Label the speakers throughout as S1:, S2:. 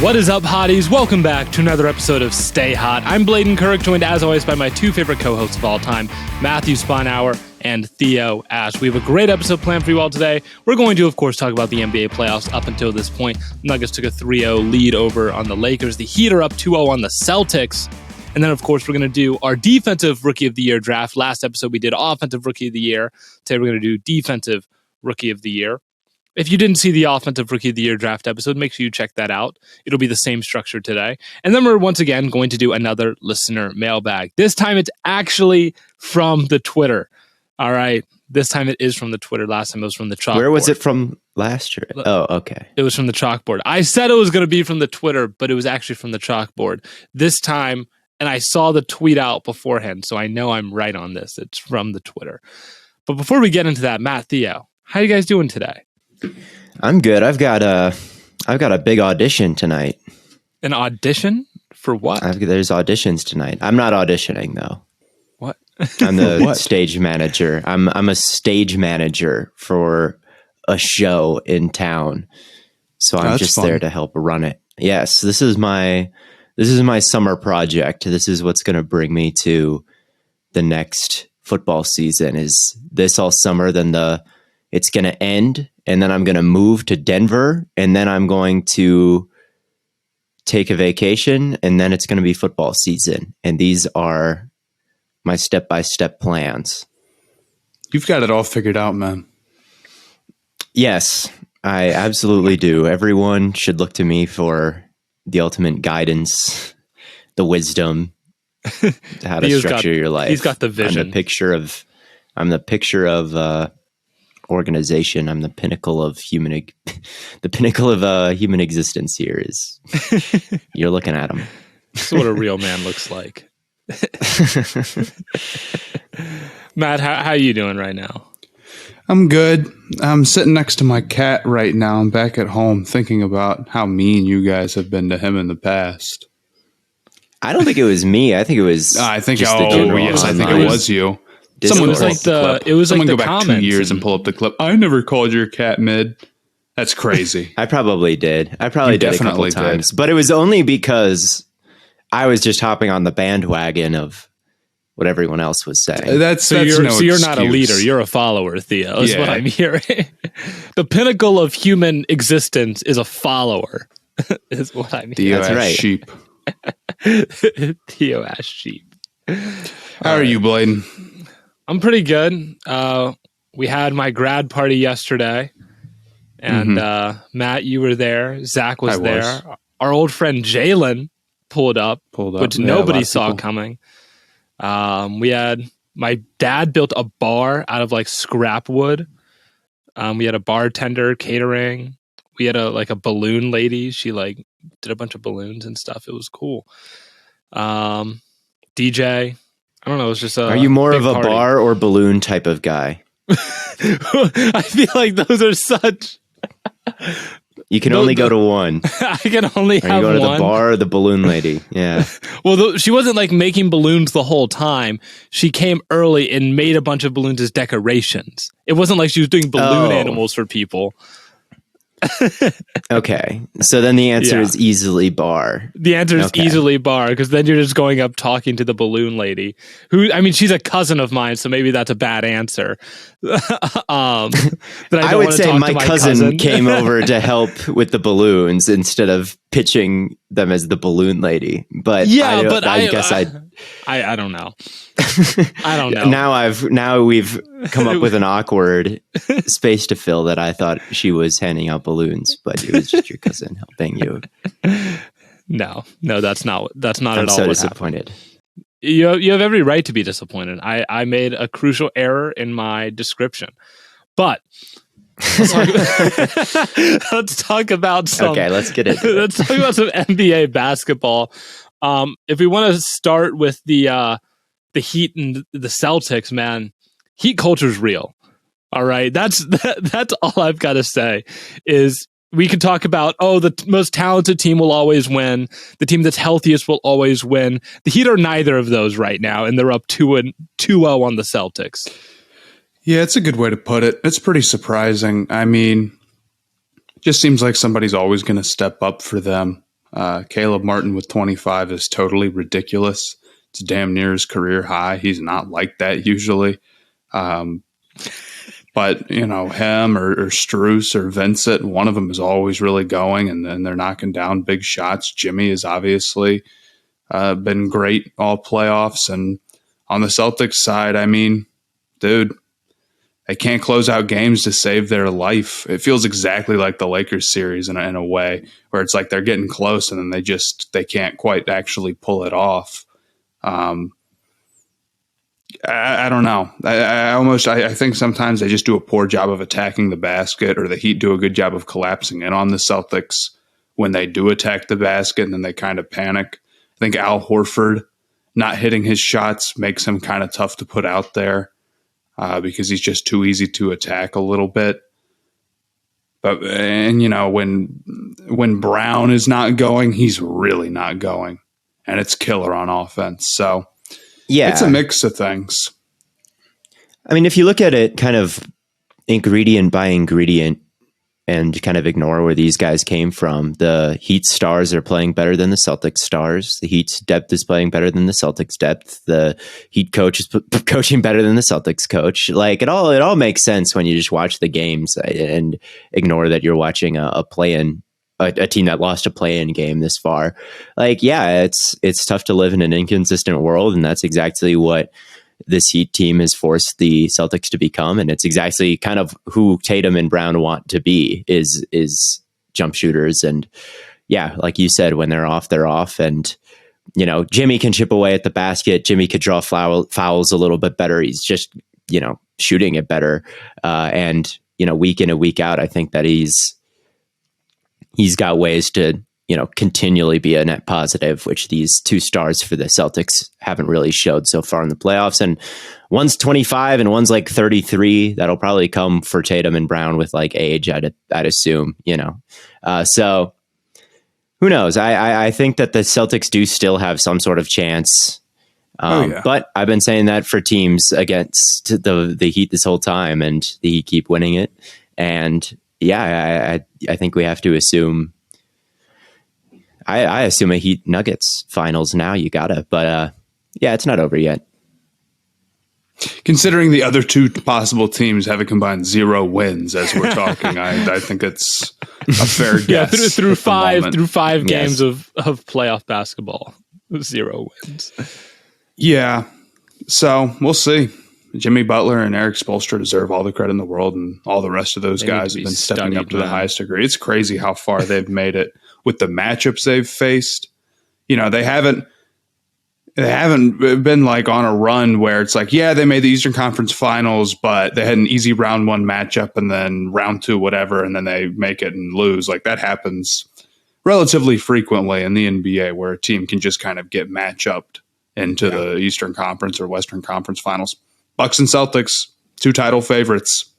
S1: What is up, hotties? Welcome back to another episode of Stay Hot. I'm Blaiden Kirk, joined as always by my two favorite co-hosts of all time, Matthew Sponhour and Theo Ash. We have a great episode planned for you all today. We're going to, of course, talk about the NBA playoffs up until this point. Nuggets took a 3-0 lead over on the Lakers. The Heat are up 2-0 on the Celtics. And then, of course, we're going to do our defensive Rookie of the Year draft. Last episode, we did offensive Rookie of the Year. Today, we're going to do defensive Rookie of the Year. If you didn't see the Offensive Rookie of the Year draft episode, make sure you check that out. It'll be the same structure today. And then we're once again going to do another listener mailbag. This time it's actually from the Twitter. All right. This time it is from the Twitter. Last time it was from the chalkboard.
S2: Where was it from last year? Oh, okay.
S1: It was from the chalkboard. I said it was going to be from the Twitter, but it was actually from the chalkboard. This time, and I saw the tweet out beforehand, so I know I'm right on this. It's from the Twitter. But before we get into that, Matt, Theo, how are you guys doing today?
S2: I'm good. I've got a big audition tonight.
S1: An audition for what?
S2: There's auditions tonight. I'm not auditioning though.
S1: What?
S2: I'm the stage manager. I'm a stage manager for a show in town. So I'm just there to help run it. Yes, this is my summer project. This is what's going to bring me to the next football season. Is this all summer? Then it's going to end, and then I'm going to move to Denver, and then I'm going to take a vacation, and then it's going to be football season. And these are my step-by-step plans.
S3: You've got it all figured out, man.
S2: Yes, I absolutely do. Everyone should look to me for the ultimate guidance, the wisdom, how to structure your life.
S1: He's got the vision.
S2: I'm the picture of organization. I'm the pinnacle of human existence here. Is you're looking at him.
S1: That's what a real man looks like. Matt, how you doing right now?
S3: I'm good. I'm sitting next to my cat right now. I'm back at home thinking about how mean you guys have been to him in the past.
S2: I don't think it was me. I think it was.
S3: I think.
S2: Just
S3: Yes, I think it was you.
S1: Someone go back
S3: comments 2 years and pull up the clip. I never called your cat mid. That's crazy.
S2: I probably did. I probably did a couple of times, but it was only because I was just hopping on the bandwagon of what everyone else was saying.
S1: So you're not a leader. You're a follower, Theo. Is what I'm hearing. The pinnacle of human existence is a follower. Is what I'm hearing.
S3: Theo Ash sheep.
S1: Theo Ash sheep.
S3: How are you, Blaiden?
S1: I'm pretty good. We had my grad party yesterday, and Matt, you were there. Zach was there. Our old friend Jalen pulled up. Which nobody saw coming. We had my dad built a bar out of like scrap wood. We had a bartender catering. We had a balloon lady. She did a bunch of balloons and stuff. It was cool. DJ. I don't know. It was just
S2: Are you more of a bar or balloon type of guy?
S1: I feel like those are such.
S2: You can only go to one.
S1: I can only have one.
S2: Are you going to the bar or the balloon lady? Yeah.
S1: Well, she wasn't making balloons the whole time. She came early and made a bunch of balloons as decorations. It wasn't like she was doing balloon animals for people.
S2: Okay, so then the answer is easily bar.
S1: The answer is easily bar, because then you're just going up talking to the balloon lady, who, I mean, she's a cousin of mine, so maybe that's a bad answer. I
S2: would say my cousin came over to help with the balloons instead of pitching them as the balloon lady. But I guess I don't know. I don't know. Now we've come up with an awkward space to fill that I thought she was handing out balloons, but it was just your cousin helping you.
S1: No, that's not at all.
S2: I'm so
S1: what
S2: disappointed.
S1: Happened. You have every right to be disappointed. I made a crucial error in my description, but let's talk about some.
S2: Okay, let's get into it.
S1: Let's talk about some NBA basketball. If we want to start with the Heat and the Celtics, man, Heat culture's real. All right, that's all I've got to say. Is we can talk about, the most talented team will always win. The team that's healthiest will always win. The Heat are neither of those right now, and they're up 2-0 on the Celtics.
S3: Yeah, it's a good way to put it. It's pretty surprising. I mean, it just seems like somebody's always going to step up for them. Caleb Martin with 25 is totally ridiculous. It's damn near his career high. He's not like that usually. But, him or Strus or Vincent, one of them is always really going, and then they're knocking down big shots. Jimmy has obviously been great all playoffs. And on the Celtics side, I mean, dude, they can't close out games to save their life. It feels exactly like the Lakers series in a way, where it's like they're getting close and then they can't quite actually pull it off. I don't know. I think sometimes they just do a poor job of attacking the basket, or the Heat do a good job of collapsing in on the Celtics when they do attack the basket, and then they kind of panic. I think Al Horford not hitting his shots makes him kind of tough to put out there because he's just too easy to attack a little bit. But when Brown is not going, he's really not going, and it's killer on offense. So. Yeah, it's a mix of things.
S2: I mean, if you look at it kind of ingredient by ingredient and kind of ignore where these guys came from, the Heat stars are playing better than the Celtics stars. The Heat's depth is playing better than the Celtics depth. The Heat coach is coaching better than the Celtics coach. Like it all makes sense when you just watch the games and ignore that you're watching a play-in. A team that lost a play-in game this far. Like, yeah, it's tough to live in an inconsistent world, and that's exactly what this Heat team has forced the Celtics to become, and it's exactly kind of who Tatum and Brown want to be is jump shooters. And yeah, like you said, when they're off, and Jimmy can chip away at the basket. Jimmy could draw fouls a little bit better. He's just shooting it better, and week in and week out, I think that he's got ways to, continually be a net positive, which these two stars for the Celtics haven't really showed so far in the playoffs. And one's 25 and one's like 33. That'll probably come for Tatum and Brown with like age, I'd assume, so who knows? I think that the Celtics do still have some sort of chance. But I've been saying that for teams against the Heat this whole time, and the Heat keep winning it. And yeah, I think we have to assume. I assume a Heat Nuggets finals now. You gotta, but yeah, it's not over yet.
S3: Considering the other two possible teams have a combined 0 wins, as we're talking, I think it's a fair guess.
S1: Yeah, through five games of playoff basketball, 0 wins.
S3: Yeah, so we'll see. Jimmy Butler and Eric Spoelstra deserve all the credit in the world, and all the rest of those guys have been stepping up to the highest degree. It's crazy how far they've made it with the matchups they've faced. They haven't been like on a run where it's like, yeah, they made the Eastern Conference Finals, but they had an easy round 1 matchup and then round 2, whatever, and then they make it and lose. Like that happens relatively frequently in the NBA, where a team can just kind of get matchupped into the Eastern Conference or Western Conference Finals. Bucks and Celtics, 2 title favorites.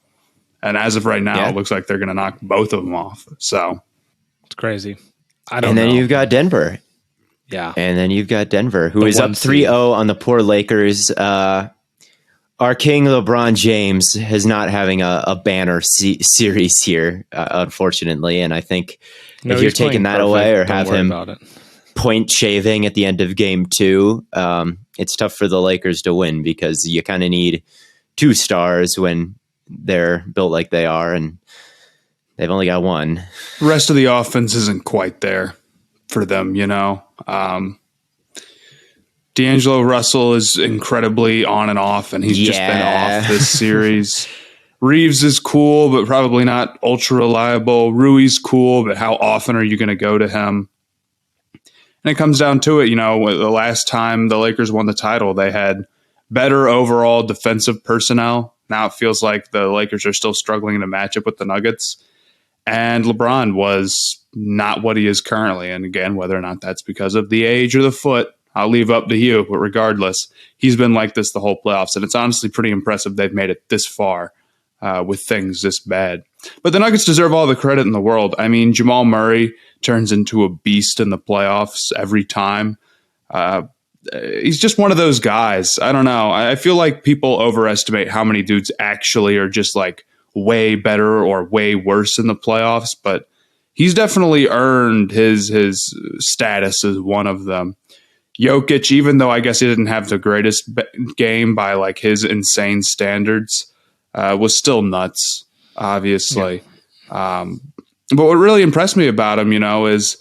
S3: And as of right now, it looks like they're going to knock both of them off. So
S1: it's crazy.
S2: And then you've got Denver.
S1: Yeah.
S2: And then you've got Denver, who is up 3-0 on the poor Lakers. Our king, LeBron James, is not having a banner series here, unfortunately. And I think if you're taking that away or have him point shaving at the end of game 2, it's tough for the Lakers to win, because you kind of need 2 stars when they're built like they are, and they've only got 1.
S3: The rest of the offense isn't quite there for them, D'Angelo Russell is incredibly on and off, and he's just been off this series. Reeves is cool, but probably not ultra reliable. Rui's cool, but how often are you going to go to him? And it comes down to it, the last time the Lakers won the title, they had better overall defensive personnel. Now it feels like the Lakers are still struggling to match up with the Nuggets. And LeBron was not what he is currently. And again, whether or not that's because of the age or the foot, I'll leave up to you. But regardless, he's been like this the whole playoffs. And it's honestly pretty impressive they've made it this far with things this bad. But the Nuggets deserve all the credit in the world. I mean, Jamal Murray turns into a beast in the playoffs every time. He's just one of those guys. I don't know. I feel like people overestimate how many dudes actually are just like way better or way worse in the playoffs. But he's definitely earned his status as one of them. Jokic, even though I guess he didn't have the greatest game by like his insane standards, was still nuts, obviously. Yeah. But what really impressed me about him, is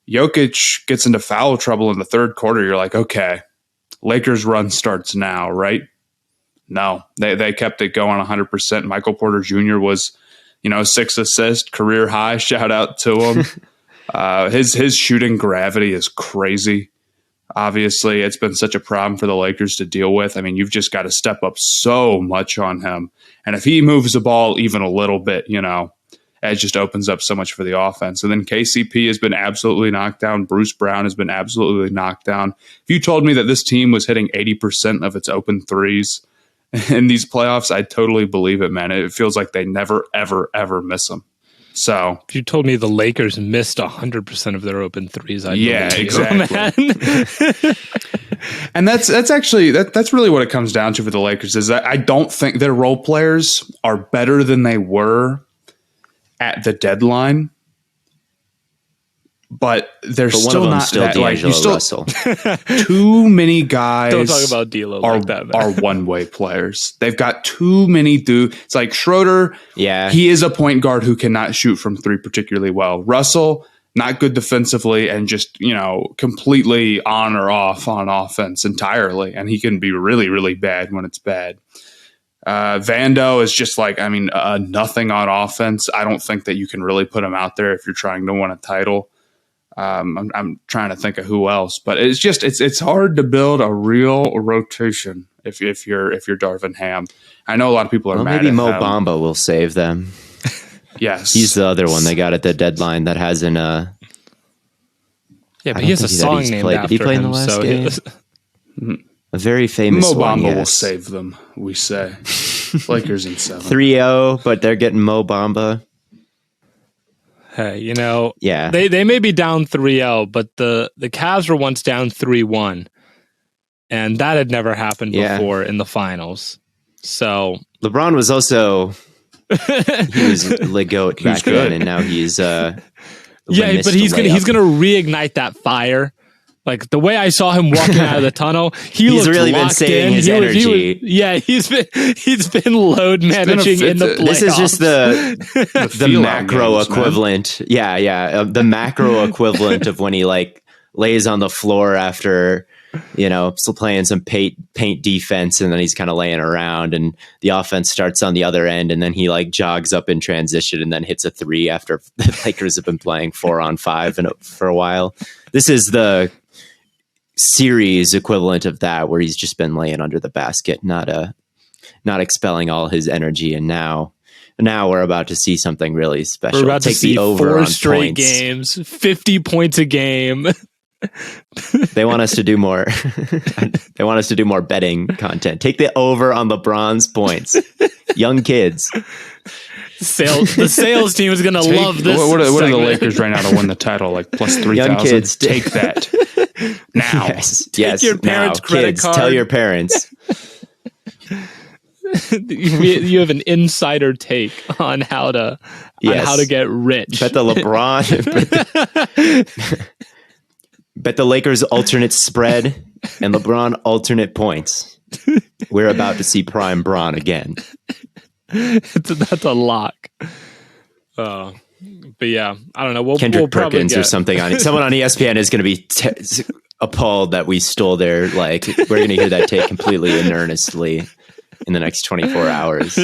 S3: Jokic gets into foul trouble in the third quarter. You're like, okay, Lakers run starts now, right? No, they kept it going 100%. Michael Porter Jr. was, 6 assists, career high. Shout out to him. His shooting gravity is crazy. Obviously, it's been such a problem for the Lakers to deal with. I mean, you've just got to step up so much on him. And if he moves the ball even a little bit, it just opens up so much for the offense. And then KCP has been absolutely knocked down. Bruce Brown has been absolutely knocked down. If you told me that this team was hitting 80% of its open threes in these playoffs, I'd totally believe it, man. It feels like they never, ever, ever miss them. So
S1: if you told me the Lakers missed 100% of their open threes, I'd believe
S3: exactly.
S1: You,
S3: and that's really what it comes down to for the Lakers is that I don't think their role players are better than they were at the deadline. But they're still not that like you still
S2: Russell.
S3: Too many guys.
S1: Don't talk about D'Lo like that, man.
S3: Are one-way players. They've got too many dudes. It's like Schroeder.
S2: Yeah,
S3: he is a point guard who cannot shoot from three particularly well. Russell, not good defensively and just completely on or off on offense entirely, and he can be really really bad when it's bad. Vando is just like nothing on offense. I don't think that you can really put him out there if you're trying to win a title. I'm trying to think of who else, but it's hard to build a real rotation if you're Darvin Ham. I know a lot of people are mad.
S2: Maybe Mo Bamba will save them.
S3: Yes,
S2: he's the other one they got at the deadline that hasn't.
S1: Yeah, but he has a song named after him. Did he play in the last
S2: game? A very famous
S3: Mo
S2: one.
S3: Bamba will save them. We say Lakers in 7.
S2: 3-0, but they're getting Mo Bamba.
S1: Hey,
S2: yeah,
S1: they may be down 3-0, but the Cavs were once down 3-1, and that had never happened before in the finals. So
S2: LeBron was also he was the GOAT back then, and now he's
S1: but he's gonna reignite that fire. Like the way I saw him walking out of the tunnel, he's
S2: really been saving his energy.
S1: He's been load managing in the playoffs.
S2: This is just the macro equivalent. Man. The macro equivalent of when he like lays on the floor after still playing some paint defense, and then he's kind of laying around, and the offense starts on the other end, and then he like jogs up in transition and then hits a 3 after the Lakers have been playing 4-on-5 for a while. This is the series equivalent of that, where he's just been laying under the basket, not expelling all his energy, and now we're about to see something really special.
S1: We're about to see
S2: the over
S1: 4
S2: on
S1: straight
S2: points.
S1: games, 50 points a game.
S2: They want us to do more. They want us to do more betting content. Take the over on LeBron's points. Young kids.
S1: The sales team is going to love this.
S3: What are the Lakers right now to win the title? Like plus 3,000.
S2: Young kids,
S3: take that now.
S2: Yes,
S1: your parents' credit
S2: kids,
S1: card.
S2: Tell your parents.
S1: You have an insider take on how to get rich.
S2: Bet the LeBron. Bet the Lakers alternate spread and LeBron alternate points. We're about to see prime Bron again.
S1: That's a lock. But yeah, I don't know.
S2: Kendrick
S1: we'll probably
S2: Perkins or something on it. Someone on ESPN is going to be appalled that we stole their, like, we're going to hear that take completely in earnestly in the next 24 hours.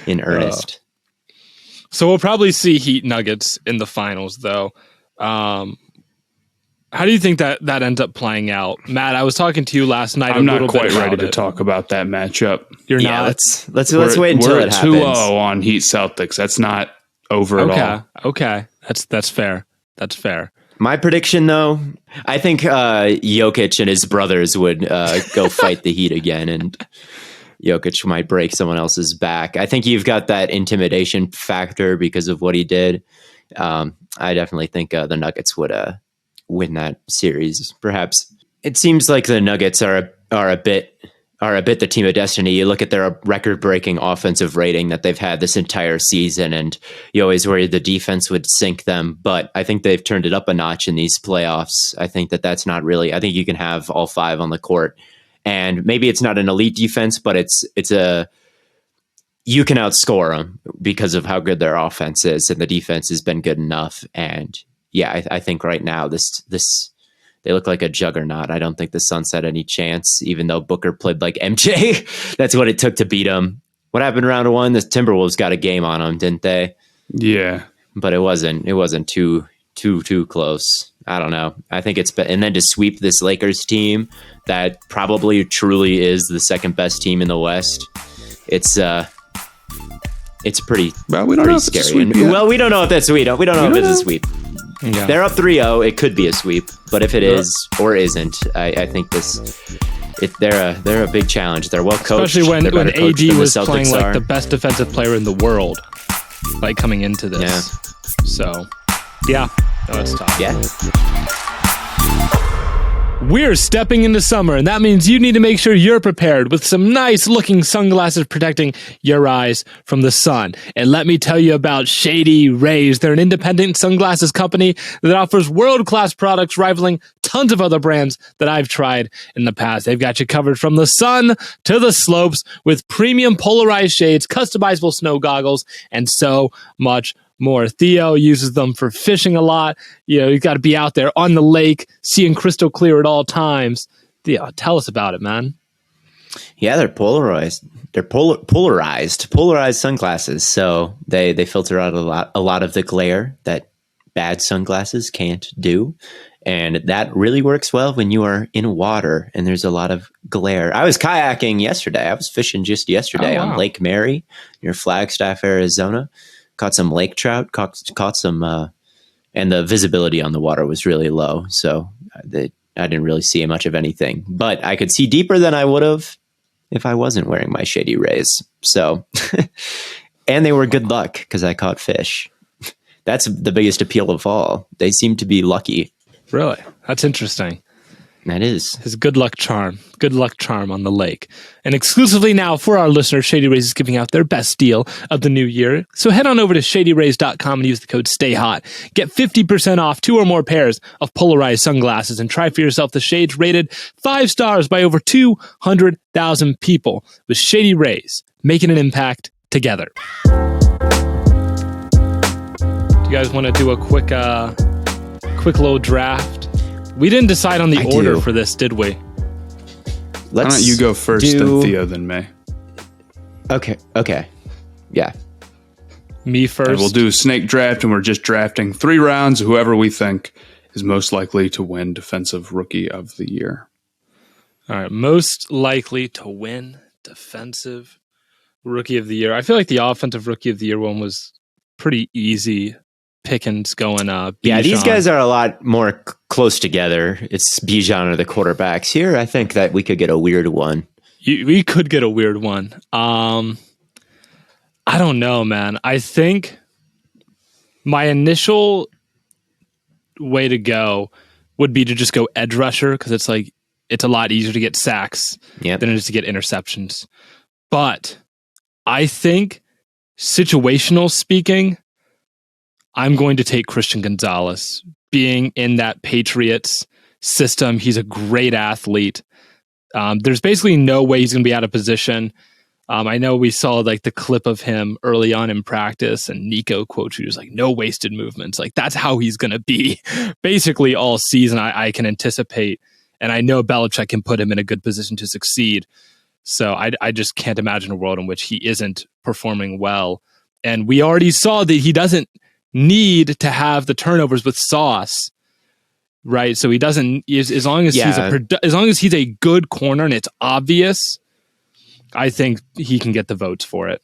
S2: In earnest.
S1: So we'll probably see Heat Nuggets in the finals, though. How do you think that ends up playing out? Matt, I was talking to you last night.
S3: I'm not quite ready to talk about that matchup.
S1: You're not?
S2: Let's wait until it happens.
S3: We're 2-0 on Heat Celtics. That's not over at all.
S1: Okay. That's fair. That's fair.
S2: My prediction, though, I think Jokic and his brothers would go fight the Heat again, and Jokic might break someone else's back. I think you've got that intimidation factor because of what he did. I definitely think the Nuggets would win that series. Perhaps it seems like the Nuggets are a bit are a bit the team of destiny. You look at their record-breaking offensive rating that they've had this entire season, and you always worry the defense would sink them. But I think they've turned it up a notch in these playoffs. I think that's not really. I think you can have all five on the court, and maybe it's not an elite defense, but you can outscore them because of how good their offense is, and the defense has been good enough. And yeah, I think right now this they look like a juggernaut. I don't think the Suns had any chance, even though Booker played like MJ. That's what it took to beat them. What happened round one? The Timberwolves got a game on them, didn't they?
S3: Yeah,
S2: but it wasn't too close. I don't know. I think and then to sweep this Lakers team that probably truly is the second best team in the West. It's pretty,
S3: we don't know if
S2: scary.
S3: It's a sweep
S2: we don't know if that's sweet. We don't know if it's a sweep. Yeah. They're up 3-0. It could be a sweep, but if it is or isn't, I think they're a big challenge. They're well coached,
S1: especially when AD was playing like the best defensive player in the world, like coming into this.
S2: Yeah.
S1: So, yeah, it's tough.
S2: Yeah.
S1: We're stepping into summer, and that means you need to make sure you're prepared with some nice-looking sunglasses protecting your eyes from the sun. And let me tell you about Shady Rays. They're an independent sunglasses company that offers world-class products rivaling tons of other brands that I've tried in the past. They've got you covered from the sun to the slopes with premium polarized shades, customizable snow goggles, and so much more. Theo uses them for fishing a lot. You got to be out there on the lake, seeing crystal clear at all times. Theo, tell us about it, man.
S2: Yeah, they're polarized. They're polarized sunglasses. So they filter out a lot of the glare that bad sunglasses can't do. And that really works well when you are in water and there's a lot of glare. I was kayaking yesterday. I was fishing just yesterday on Lake Mary near Flagstaff, Arizona. Caught some lake trout, caught some, and the visibility on the water was really low. So I didn't really see much of anything, but I could see deeper than I would have if I wasn't wearing my Shady Rays. So, and they were good luck because I caught fish. That's the biggest appeal of all. They seem to be lucky.
S1: Really? That's interesting.
S2: That is
S1: his good luck charm on the lake. And exclusively now for our listeners, Shady Rays is giving out their best deal of the new year. So head on over to shadyrays.com and use the code STAYHOT. Get 50% off 2 or more pairs of polarized sunglasses and try for yourself the shades rated 5 stars by over 200,000 people with Shady Rays, making an impact together. Do you guys want to do a quick little draft? We didn't decide on the order for this, did we?
S3: Why don't you go first, then Theo, then May?
S2: Okay. Yeah.
S1: Me first.
S3: And we'll do a snake draft, and we're just drafting 3 rounds, whoever we think is most likely to win Defensive Rookie of the Year.
S1: All right, most likely to win Defensive Rookie of the Year. I feel like the Offensive Rookie of the Year one was pretty easy pickings going up.
S2: Yeah, these guys are a lot more close together. It's Bijan or the quarterbacks. Here, I think that we could get a weird one.
S1: We could get a weird one. I don't know, man. I think my initial way to go would be to just go edge rusher because it's a lot easier to get sacks than it is to get interceptions. But I think situational speaking, I'm going to take Christian Gonzalez. Being in that Patriots system, he's a great athlete. There's basically no way he's going to be out of position. I know we saw like the clip of him early on in practice, and Nico quotes he was like, "No wasted movements." Like that's how he's going to be basically all season. I can anticipate, and I know Belichick can put him in a good position to succeed. So I just can't imagine a world in which he isn't performing well. And we already saw that he doesn't need to have the turnovers with Sauce, right? So he doesn't. As long as he's a good corner and it's obvious, I think he can get the votes for it.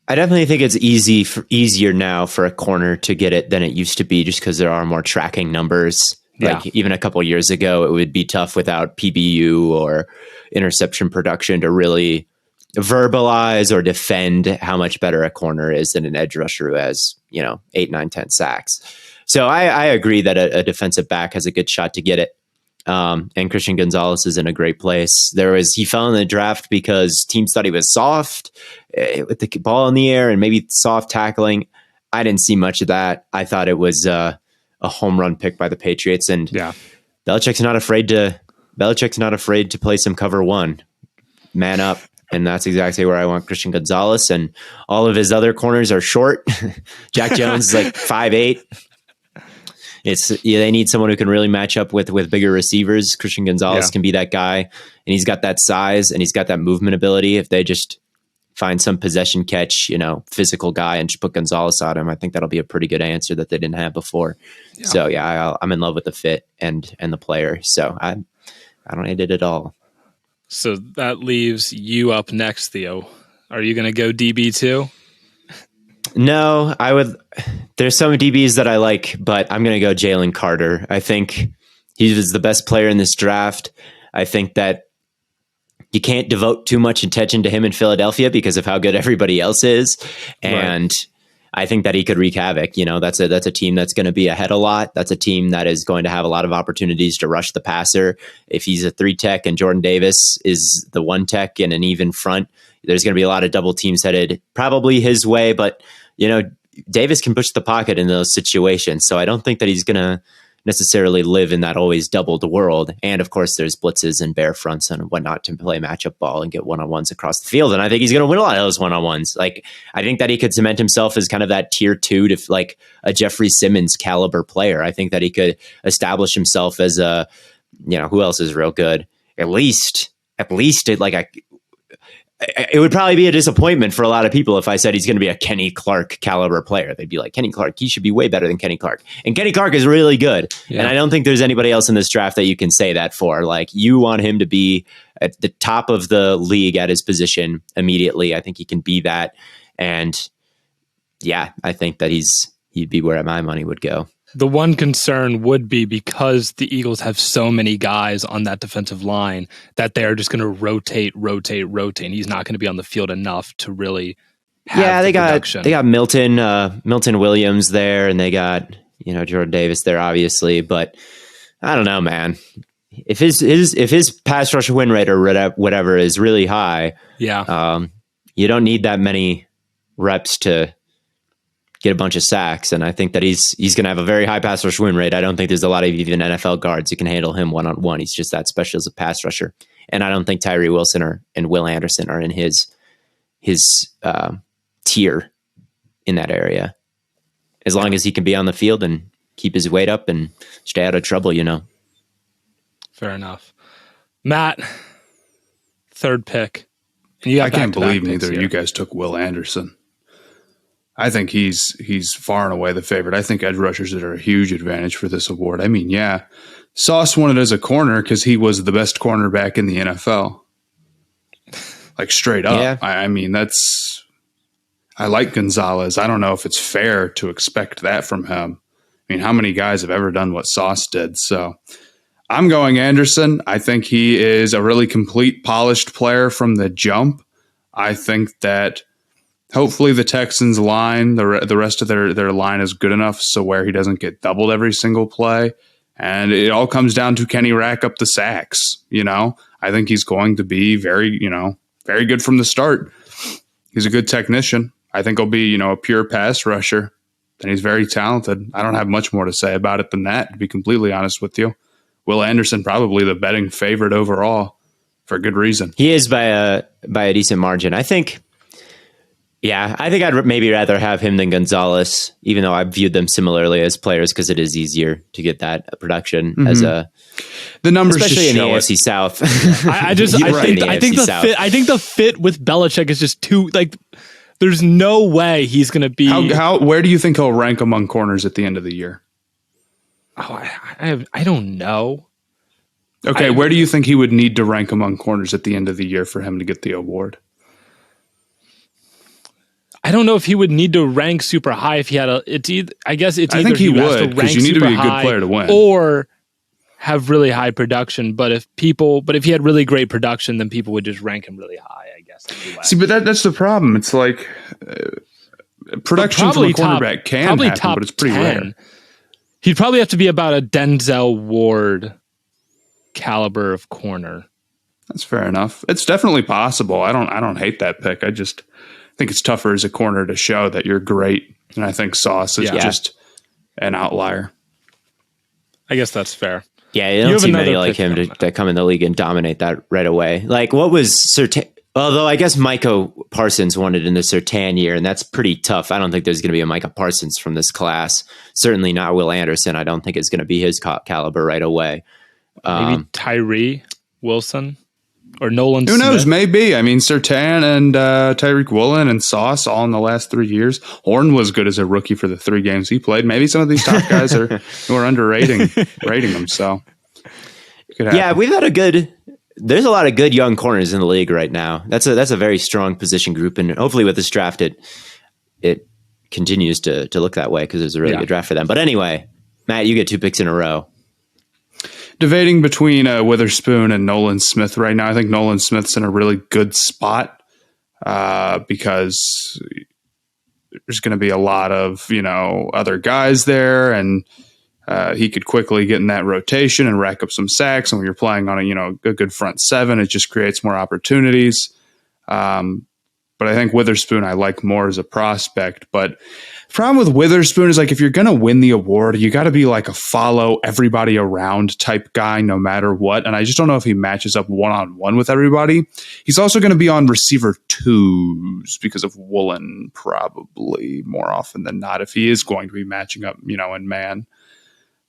S2: I definitely think it's easier now for a corner to get it than it used to be, just because there are more tracking numbers. Like even a couple of years ago, it would be tough without PBU or interception production to really verbalize or defend how much better a corner is than an edge rusher who has, 8, 9, 10 sacks. So I agree that a defensive back has a good shot to get it. And Christian Gonzalez is in a great place. He fell in the draft because teams thought he was soft with the ball in the air and maybe soft tackling. I didn't see much of that. I thought it was a home run pick by the Patriots, and Belichick's not afraid to play some cover one, man up. And that's exactly where I want Christian Gonzalez, and all of his other corners are short. Jack Jones is like 5'8". They need someone who can really match up with bigger receivers. Christian Gonzalez can be that guy, and he's got that size and he's got that movement ability. If they just find some possession catch, physical guy and just put Gonzalez on him, I think that'll be a pretty good answer that they didn't have before. Yeah. So I'm in love with the fit and the player. So I don't hate it at all.
S1: So that leaves you up next, Theo. Are you going to go DB too?
S2: No, I would. There's some DBs that I like, but I'm going to go Jalen Carter. I think he was the best player in this draft. I think that you can't devote too much attention to him in Philadelphia because of how good everybody else is. And I think that he could wreak havoc. That's a team that's going to be ahead a lot. That's a team that is going to have a lot of opportunities to rush the passer. If he's a 3 tech and Jordan Davis is the 1 tech in an even front, there's going to be a lot of double teams headed probably his way, but Davis can push the pocket in those situations. So I don't think that he's going to necessarily live in that always doubled world. And of course there's blitzes and bear fronts and whatnot to play matchup ball and get one-on-ones across the field. And I think he's going to win a lot of those one-on-ones. Like, I think that he could cement himself as kind of that tier 2 to like a Jeffrey Simmons caliber player. I think that he could establish himself as a, who else is real good? At least it would probably be a disappointment for a lot of people if I said he's going to be a Kenny Clark caliber player. They'd be like, Kenny Clark, he should be way better than Kenny Clark. And Kenny Clark is really good. Yeah. And I don't think there's anybody else in this draft that you can say that for. Like, you want him to be at the top of the league at his position immediately. I think he can be that. And I think that he'd be where my money would go.
S1: The one concern would be because the Eagles have so many guys on that defensive line that they're just going to rotate. And he's not going to be on the field enough to really have
S2: they
S1: production.
S2: Got Milton Williams there, and they got, Jordan Davis there, obviously. But I don't know, man. If his pass rush win rate or whatever is really high, you don't need that many reps to get a bunch of sacks, and I think that he's going to have a very high pass rush win rate. I don't think there's a lot of even NFL guards who can handle him one-on-one. He's just that special as a pass rusher, and I don't think Tyree Wilson and Will Anderson are in his tier in that area. As long as he can be on the field and keep his weight up and stay out of trouble,
S1: Fair enough. Matt, third pick.
S3: I can't believe neither of you guys took Will Anderson. I think he's far and away the favorite. I think edge rushers are a huge advantage for this award. I mean, Sauce won it as a corner because he was the best cornerback in the NFL. Like, straight up. Yeah. I mean, I like Gonzalez. I don't know if it's fair to expect that from him. I mean, how many guys have ever done what Sauce did? So I'm going Anderson. I think he is a really complete, polished player from the jump. I think that hopefully the Texans line, the rest of their line is good enough so where he doesn't get doubled every single play. And it all comes down to, can he rack up the sacks? I think he's going to be very good from the start. He's a good technician. I think he'll be, a pure pass rusher. And he's very talented. I don't have much more to say about it than that, to be completely honest with you. Will Anderson, probably the betting favorite overall, for good reason.
S2: He is by a decent margin. I think I'd maybe rather have him than Gonzalez, even though I viewed them similarly as players because it is easier to get that production as the numbers, especially in the AFC South.
S1: I think the fit with Belichick is just too, like, there's no way he's going to be.
S3: Where do you think he'll rank among corners at the end of the year?
S1: Oh, I don't know.
S3: Okay, where do you think he would need to rank among corners at the end of the year for him to get the award?
S1: I don't know if he would need to rank super high if he had a. I think
S3: he would, because you need to be a good player to win,
S1: or have really high production. But if he had really great production, then people would just rank him really high, I guess. Anyway.
S3: See, but that's the problem. It's like production from a quarterback can happen, but it's pretty 10. Rare.
S1: He'd probably have to be about a Denzel Ward caliber of corner.
S3: That's fair enough. It's definitely possible. I don't hate that pick. I just think it's tougher as a corner to show that you're great. And I think Sauce is just an outlier.
S1: I guess that's fair.
S2: Yeah, you don't see many like him to come in the league and dominate that right away. Like, what was Surtain? Although I guess Micah Parsons won it in the Surtain year, and that's pretty tough. I don't think there's going to be a Micah Parsons from this class. Certainly not Will Anderson. I don't think it's going to be his caliber right away.
S1: Maybe Tyree Wilson or Nolan
S3: Who
S1: Smith.
S3: knows? Maybe. I mean, Surtain and Tyreek Woolen and Sauce all in the last 3 years. Horn was good as a rookie for the 3 games he played. Maybe some of these top guys are rating him. So,
S2: yeah, we've had there's a lot of good young corners in the league right now. That's a very strong position group, and hopefully with this draft, it continues to look that way because there's a really good draft for them. But anyway, Matt, you get 2 picks in a row.
S3: Debating between Witherspoon and Nolan Smith right now. I think Nolan Smith's in a really good spot because there's going to be a lot of other guys there, and he could quickly get in that rotation and rack up some sacks. And when you're playing on a good front 7, it just creates more opportunities. But I think Witherspoon I like more as a prospect. But the problem with Witherspoon is, like, if you're going to win the award, you got to be like a follow everybody around type guy no matter what. And I just don't know if he matches up one-on-one with everybody. He's also going to be on receiver 2s because of Woolen, probably more often than not, if he is going to be matching up, in man.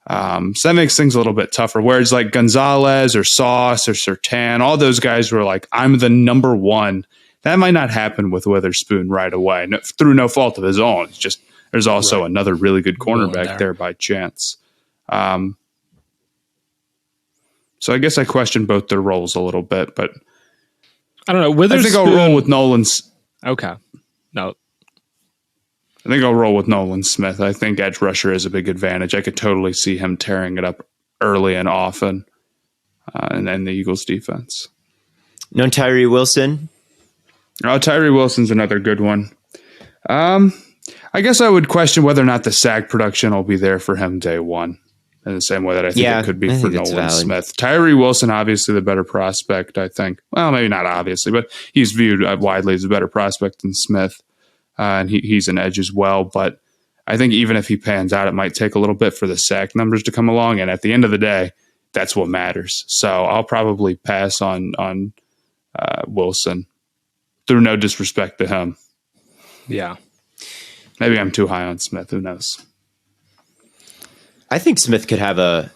S3: So that makes things a little bit tougher. Whereas like Gonzalez or Sauce or Surtain, all those guys were like, I'm the number 1. That might not happen with Witherspoon right away, through no fault of his own. It's just there's also another really good cornerback there by chance. So I guess I question both their roles a little bit, but
S1: I don't know. Witherspoon,
S3: I think I'll roll with Nolan's.
S1: Okay. No.
S3: I think I'll roll with Nolan Smith. I think edge rusher is a big advantage. I could totally see him tearing it up early and often, and then the Eagles defense.
S2: No Tyree Wilson.
S3: Oh, Tyree Wilson's another good one. I guess I would question whether or not the sack production will be there for him day one, in the same way that I think it could be for Nolan Smith. Tyree Wilson, obviously the better prospect, I think. Well, maybe not obviously, but he's viewed widely as a better prospect than Smith. And he's an edge as well. But I think even if he pans out, it might take a little bit for the sack numbers to come along. And at the end of the day, that's what matters. So I'll probably pass on Wilson, through no disrespect to him.
S1: Yeah.
S3: Maybe I'm too high on Smith. Who knows?
S2: I think Smith could have a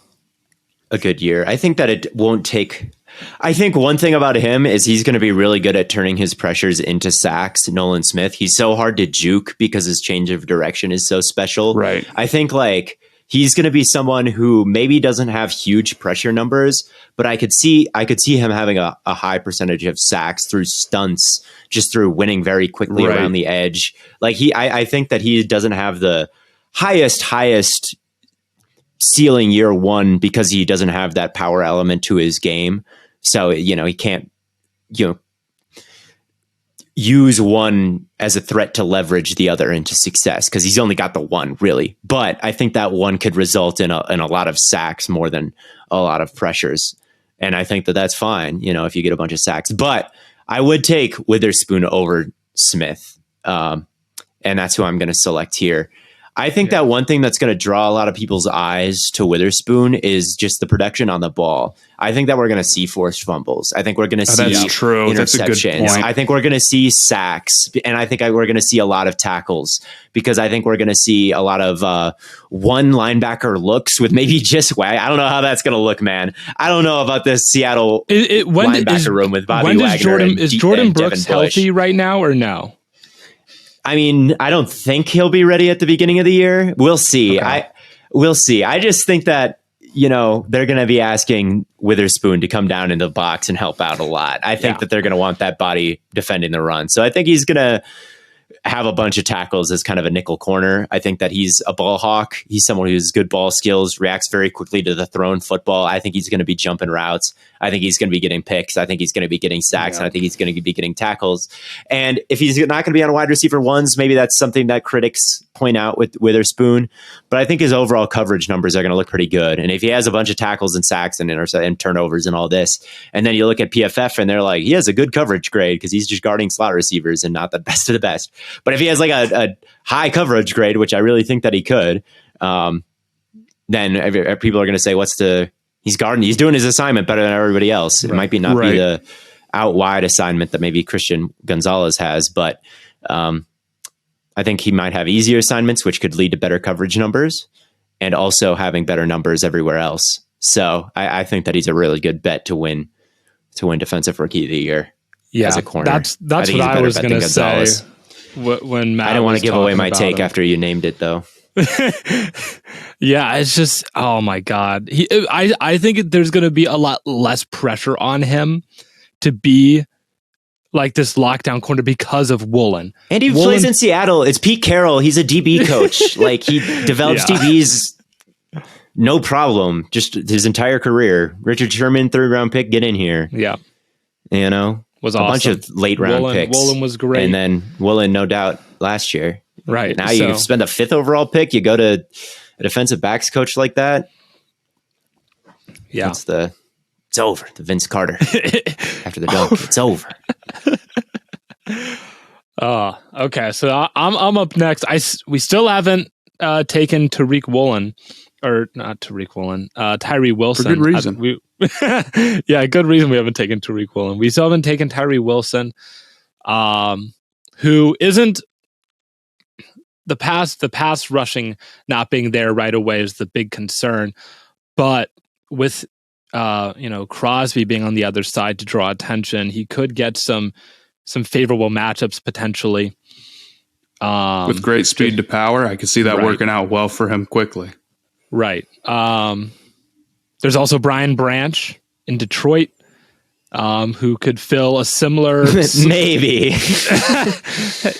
S2: good year. I think that it won't take... I think one thing about him is he's going to be really good at turning his pressures into sacks. Nolan Smith, he's so hard to juke because his change of direction is so special.
S3: Right.
S2: I think he's going to be someone who maybe doesn't have huge pressure numbers, but I could see him having a high percentage of sacks through stunts, just through winning very quickly around the edge. I think that he doesn't have the highest ceiling year one because he doesn't have that power element to his game. So, he can't, use one as a threat to leverage the other into success because he's only got the one, really. But I think that one could result in a lot of sacks more than a lot of pressures. And I think that that's fine, if you get a bunch of sacks. But I would take Witherspoon over Smith. And that's who I'm going to select here. I think that one thing that's going to draw a lot of people's eyes to Witherspoon is just the production on the ball. I think that we're going to see forced fumbles. I think we're going to see interceptions.
S3: That's a good point.
S2: I think we're going to see sacks. And I think we're going to see a lot of tackles because I think we're going to see a lot of one linebacker looks with maybe just Wag. I don't know how that's going to look, man. I don't know about this Seattle linebacker room with Bobby Wagner.
S1: Is Jordan Brooks healthy right now or no?
S2: I mean, I don't think he'll be ready at the beginning of the year. We'll see.
S1: Okay.
S2: We'll see. I just think that, they're going to be asking Witherspoon to come down in the box and help out a lot. I think that they're going to want that body defending the run. So I think he's going to, have a bunch of tackles as kind of a nickel corner. I think that he's a ball hawk. He's someone who has good ball skills, reacts very quickly to the thrown football. I think he's going to be jumping routes. I think he's going to be getting picks. I think he's going to be getting sacks. And I think he's going to be getting tackles. And if he's not going to be on wide receiver ones, maybe that's something that critics point out with Witherspoon. But I think his overall coverage numbers are going to look pretty good. And if he has a bunch of tackles and sacks and turnovers and all this, and then you look at PFF and they're like, he has a good coverage grade because he's just guarding slot receivers and not the best of the best. But if he has like a high coverage grade, which I really think that he could, then people are going to say, he's guarding, he's doing his assignment better than everybody else. It might be not be the out wide assignment that maybe Christian Gonzalez has, but I think he might have easier assignments, which could lead to better coverage numbers and also having better numbers everywhere else. So I think that he's a really good bet to win Defensive Rookie of the Year as a corner.
S1: That's what I was going to say. When Matt,
S2: I didn't want to give away my take after you named it, though.
S1: Yeah, it's just, oh my God. I think there's going to be a lot less pressure on him to be like this lockdown corner because of Woolen.
S2: And he plays in Seattle. It's Pete Carroll. He's a DB coach. Like, he develops DBs no problem. Just his entire career. Richard Sherman, 3rd round pick, get in here.
S1: Yeah.
S2: You know?
S1: Was
S2: a
S1: awesome.
S2: Bunch of late round picks.
S1: Woolen was great.
S2: And then Woolen, no doubt, last year.
S1: Right.
S2: Now you spend a 5th overall pick, you go to a defensive backs coach like that.
S1: Yeah.
S2: It's over. The Vince Carter. After the dunk, it's over.
S1: Okay. So I'm up next. We still haven't taken Tariq Woolen. Or not Tariq Woolen, Tyree Wilson.
S3: For good reason.
S1: Good reason we haven't taken Tariq Woolen. We still haven't taken Tyree Wilson, who isn't the pass rushing not being there right away is the big concern. But with Crosby being on the other side to draw attention, he could get some favorable matchups potentially.
S3: With great speed to power, I could see that working out well for him quickly.
S1: Right. There's also Brian Branch in Detroit, who could fill a similar.
S2: Maybe.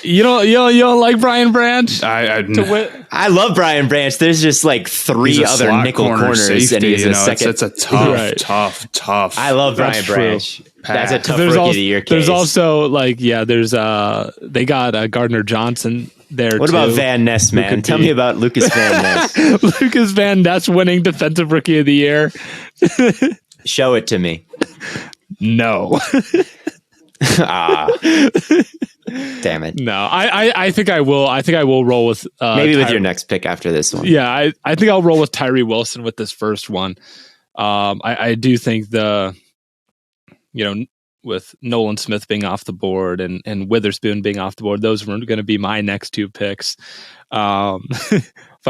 S1: you don't like Brian Branch?
S2: I love Brian Branch. There's just like 3 other nickel corners, safety, and he's a second.
S3: It's a tough.
S2: I love Brian Branch. That's a tough rookie of the year case.
S1: There's also they got Gardner Johnson there.
S2: What about Van Ness, man? Tell me about Lucas Van Ness.
S1: Lucas Van Ness winning Defensive Rookie of the Year.
S2: Show it to me.
S1: No.
S2: Damn it.
S1: No, I think I will. I think I will roll with
S2: maybe with your next pick after this one.
S1: Yeah, I think I'll roll with Tyree Wilson with this first one. I do think with Nolan Smith being off the board and Witherspoon being off the board, those were going to be my next 2 picks. But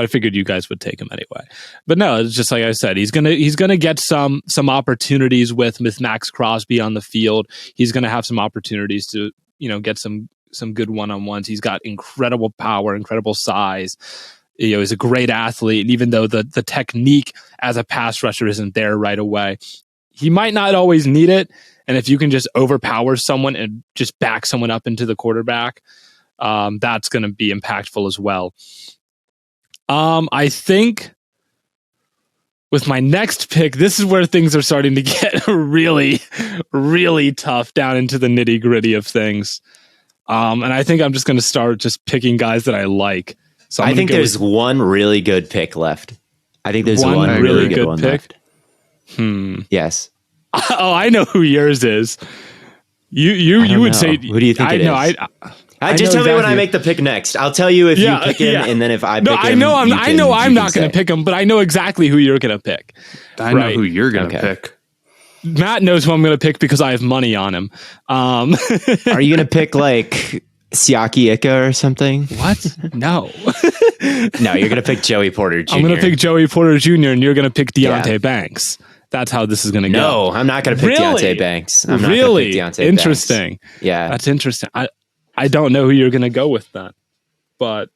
S1: I figured you guys would take him anyway. But no, it's just like I said, he's gonna get some opportunities with Max Crosby on the field. He's gonna have some opportunities to get some good one-on-ones. He's got incredible power, incredible size. He's a great athlete, and even though the technique as a pass rusher isn't there right away, he might not always need it. And if you can just overpower someone and just back someone up into the quarterback, that's going to be impactful as well. I think with my next pick, this is where things are starting to get really, really tough down into the nitty gritty of things. And I think I'm just going to start just picking guys that I like. So
S2: I think there's one really good pick left. I think there's one really good one pick left. Yes.
S1: Oh, I know who yours is. You would say.
S2: Who do you think it is? Just tell me when I make the pick next. I'll tell you if you pick him, and then if I pick him.
S1: I know I'm not going to pick him, but I know exactly who you're going to pick.
S3: I know who you're going to pick.
S1: Matt knows who I'm going to pick because I have money on him.
S2: Are you going to pick like Siaki Ika or something?
S1: What? No.
S2: No, you're going to pick Joey Porter Jr.
S1: I'm going to pick Joey Porter Jr. and you're going to pick Deontay Banks. That's how this is going to go.
S2: No, I'm not going to pick Deontay Banks. I'm not
S1: really
S2: gonna pick Deontay
S1: interesting.
S2: Banks. Yeah,
S1: that's interesting. I don't know who you're going to go with that, but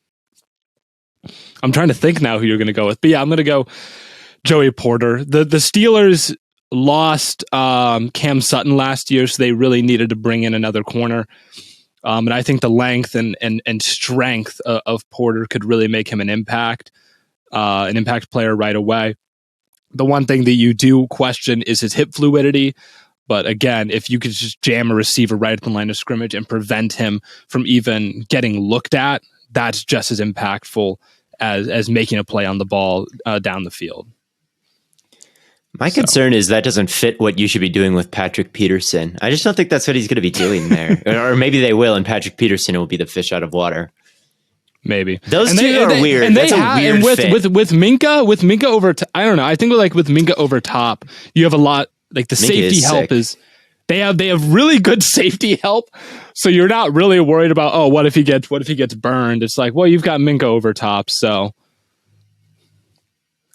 S1: I'm trying to think now who you're going to go with. But yeah, I'm going to go Joey Porter. The Steelers lost Cam Sutton last year, so they really needed to bring in another corner. And I think the length and strength of Porter could really make him an impact player right away. The one thing that you do question is his hip fluidity. But again, if you could just jam a receiver right at the line of scrimmage and prevent him from even getting looked at, that's just as impactful as making a play on the ball down the field.
S2: My concern is that doesn't fit what you should be doing with Patrick Peterson. I just don't think that's what he's going to be doing there. Or maybe they will, and Patrick Peterson will be the fish out of water.
S1: Maybe
S2: those two are weird.
S1: And
S2: that's a weird fit.
S1: with Minka over. I don't know. I think with Minka over top, you have a lot. Like the safety help is they have really good safety help. So you're not really worried about what if he gets burned. It's like, well, you've got Minka over top, so.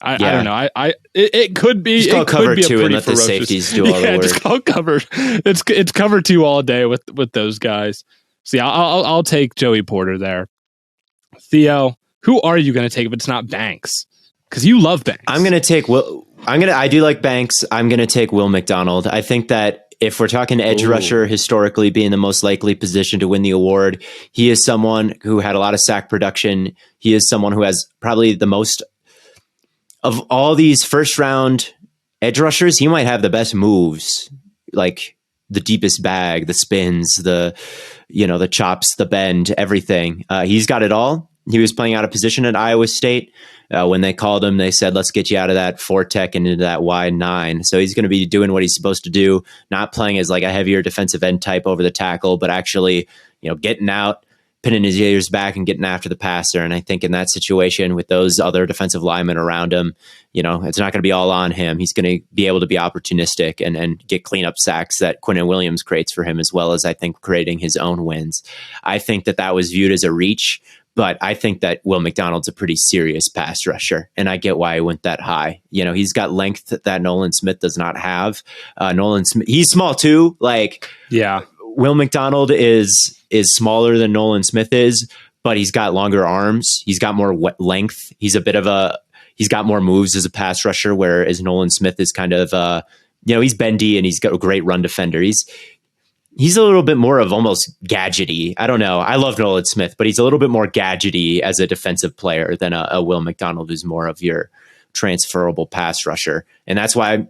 S1: I don't know. It could be.
S2: Just call cover two and let
S1: ferocious,
S2: the safeties do all the work.
S1: Just call cover. It's cover two all day with those guys. So yeah, I'll take Joey Porter there. Theo, who are you going to take if it's not Banks? Because you love Banks.
S2: I'm going to take Will. I do like Banks. I'm going to take Will McDonald. I think that if we're talking edge rusher, historically being the most likely position to win the award, he is someone who had a lot of sack production. He is someone who has probably the most of all these first round edge rushers. He might have the best moves, like the deepest bag, the spins, the chops, the bend, everything. He's got it all. He was playing out of position at Iowa State. When they called him, they said, let's get you out of that 4-tech and into that wide 9. So he's going to be doing what he's supposed to do, not playing as like a heavier defensive end type over the tackle, but actually, getting out, pinning his ears back and getting after the passer. And I think in that situation with those other defensive linemen around him, it's not going to be all on him. He's going to be able to be opportunistic and get cleanup sacks that Quinnen Williams creates for him, as well as I think creating his own wins. I think that was viewed as a reach, but I think that Will McDonald's a pretty serious pass rusher, and I get why he went that high. He's got length that Nolan Smith does not have. Nolan Smith, he's small too. Will McDonald is smaller than Nolan Smith is, but he's got longer arms. He's got more length. He's got more moves as a pass rusher, whereas Nolan Smith is kind of, he's bendy and he's got a great run defender. He's a little bit more of almost gadgety. I don't know. I love Nolan Smith, but he's a little bit more gadgety as a defensive player than a Will McDonald, who's more of your transferable pass rusher. And that's why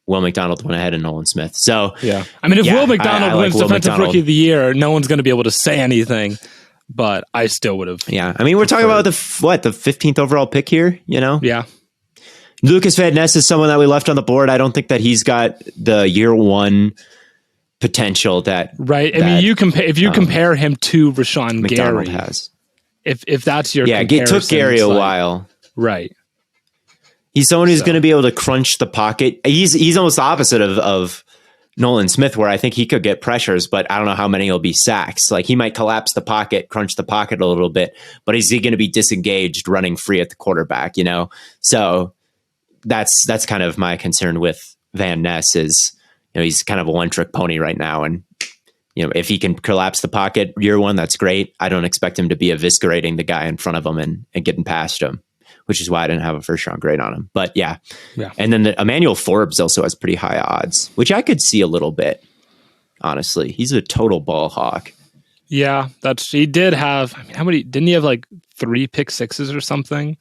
S2: Will McDonald went ahead of Nolan Smith. So
S1: yeah, if Will McDonald wins Defensive Rookie of the Year, no one's going to be able to say anything. But I still would have.
S2: Yeah, we're talking about the 15th overall pick here.
S1: Yeah.
S2: Lucas Van Ness is someone that we left on the board. I don't think that he's got the year one potential that
S1: right. If you compare him to Rashawn
S2: McDonald
S1: Gary,
S2: has.
S1: If that's your
S2: it took Gary a while,
S1: right?
S2: He's someone who's going to be able to crunch the pocket. He's almost the opposite of Nolan Smith, where I think he could get pressures, but I don't know how many will be sacks. Like he might collapse the pocket, crunch the pocket a little bit, but is he going to be disengaged running free at the quarterback? So that's kind of my concern with Van Ness is, he's kind of a one-trick pony right now. And, if he can collapse the pocket year one, that's great. I don't expect him to be eviscerating the guy in front of him and getting past him, which is why I didn't have a first-round grade on him. But yeah. And then Emmanuel Forbes also has pretty high odds, which I could see a little bit, honestly. He's a total ball hawk.
S1: Yeah, he did have, how many, didn't he have like 3 pick sixes or something?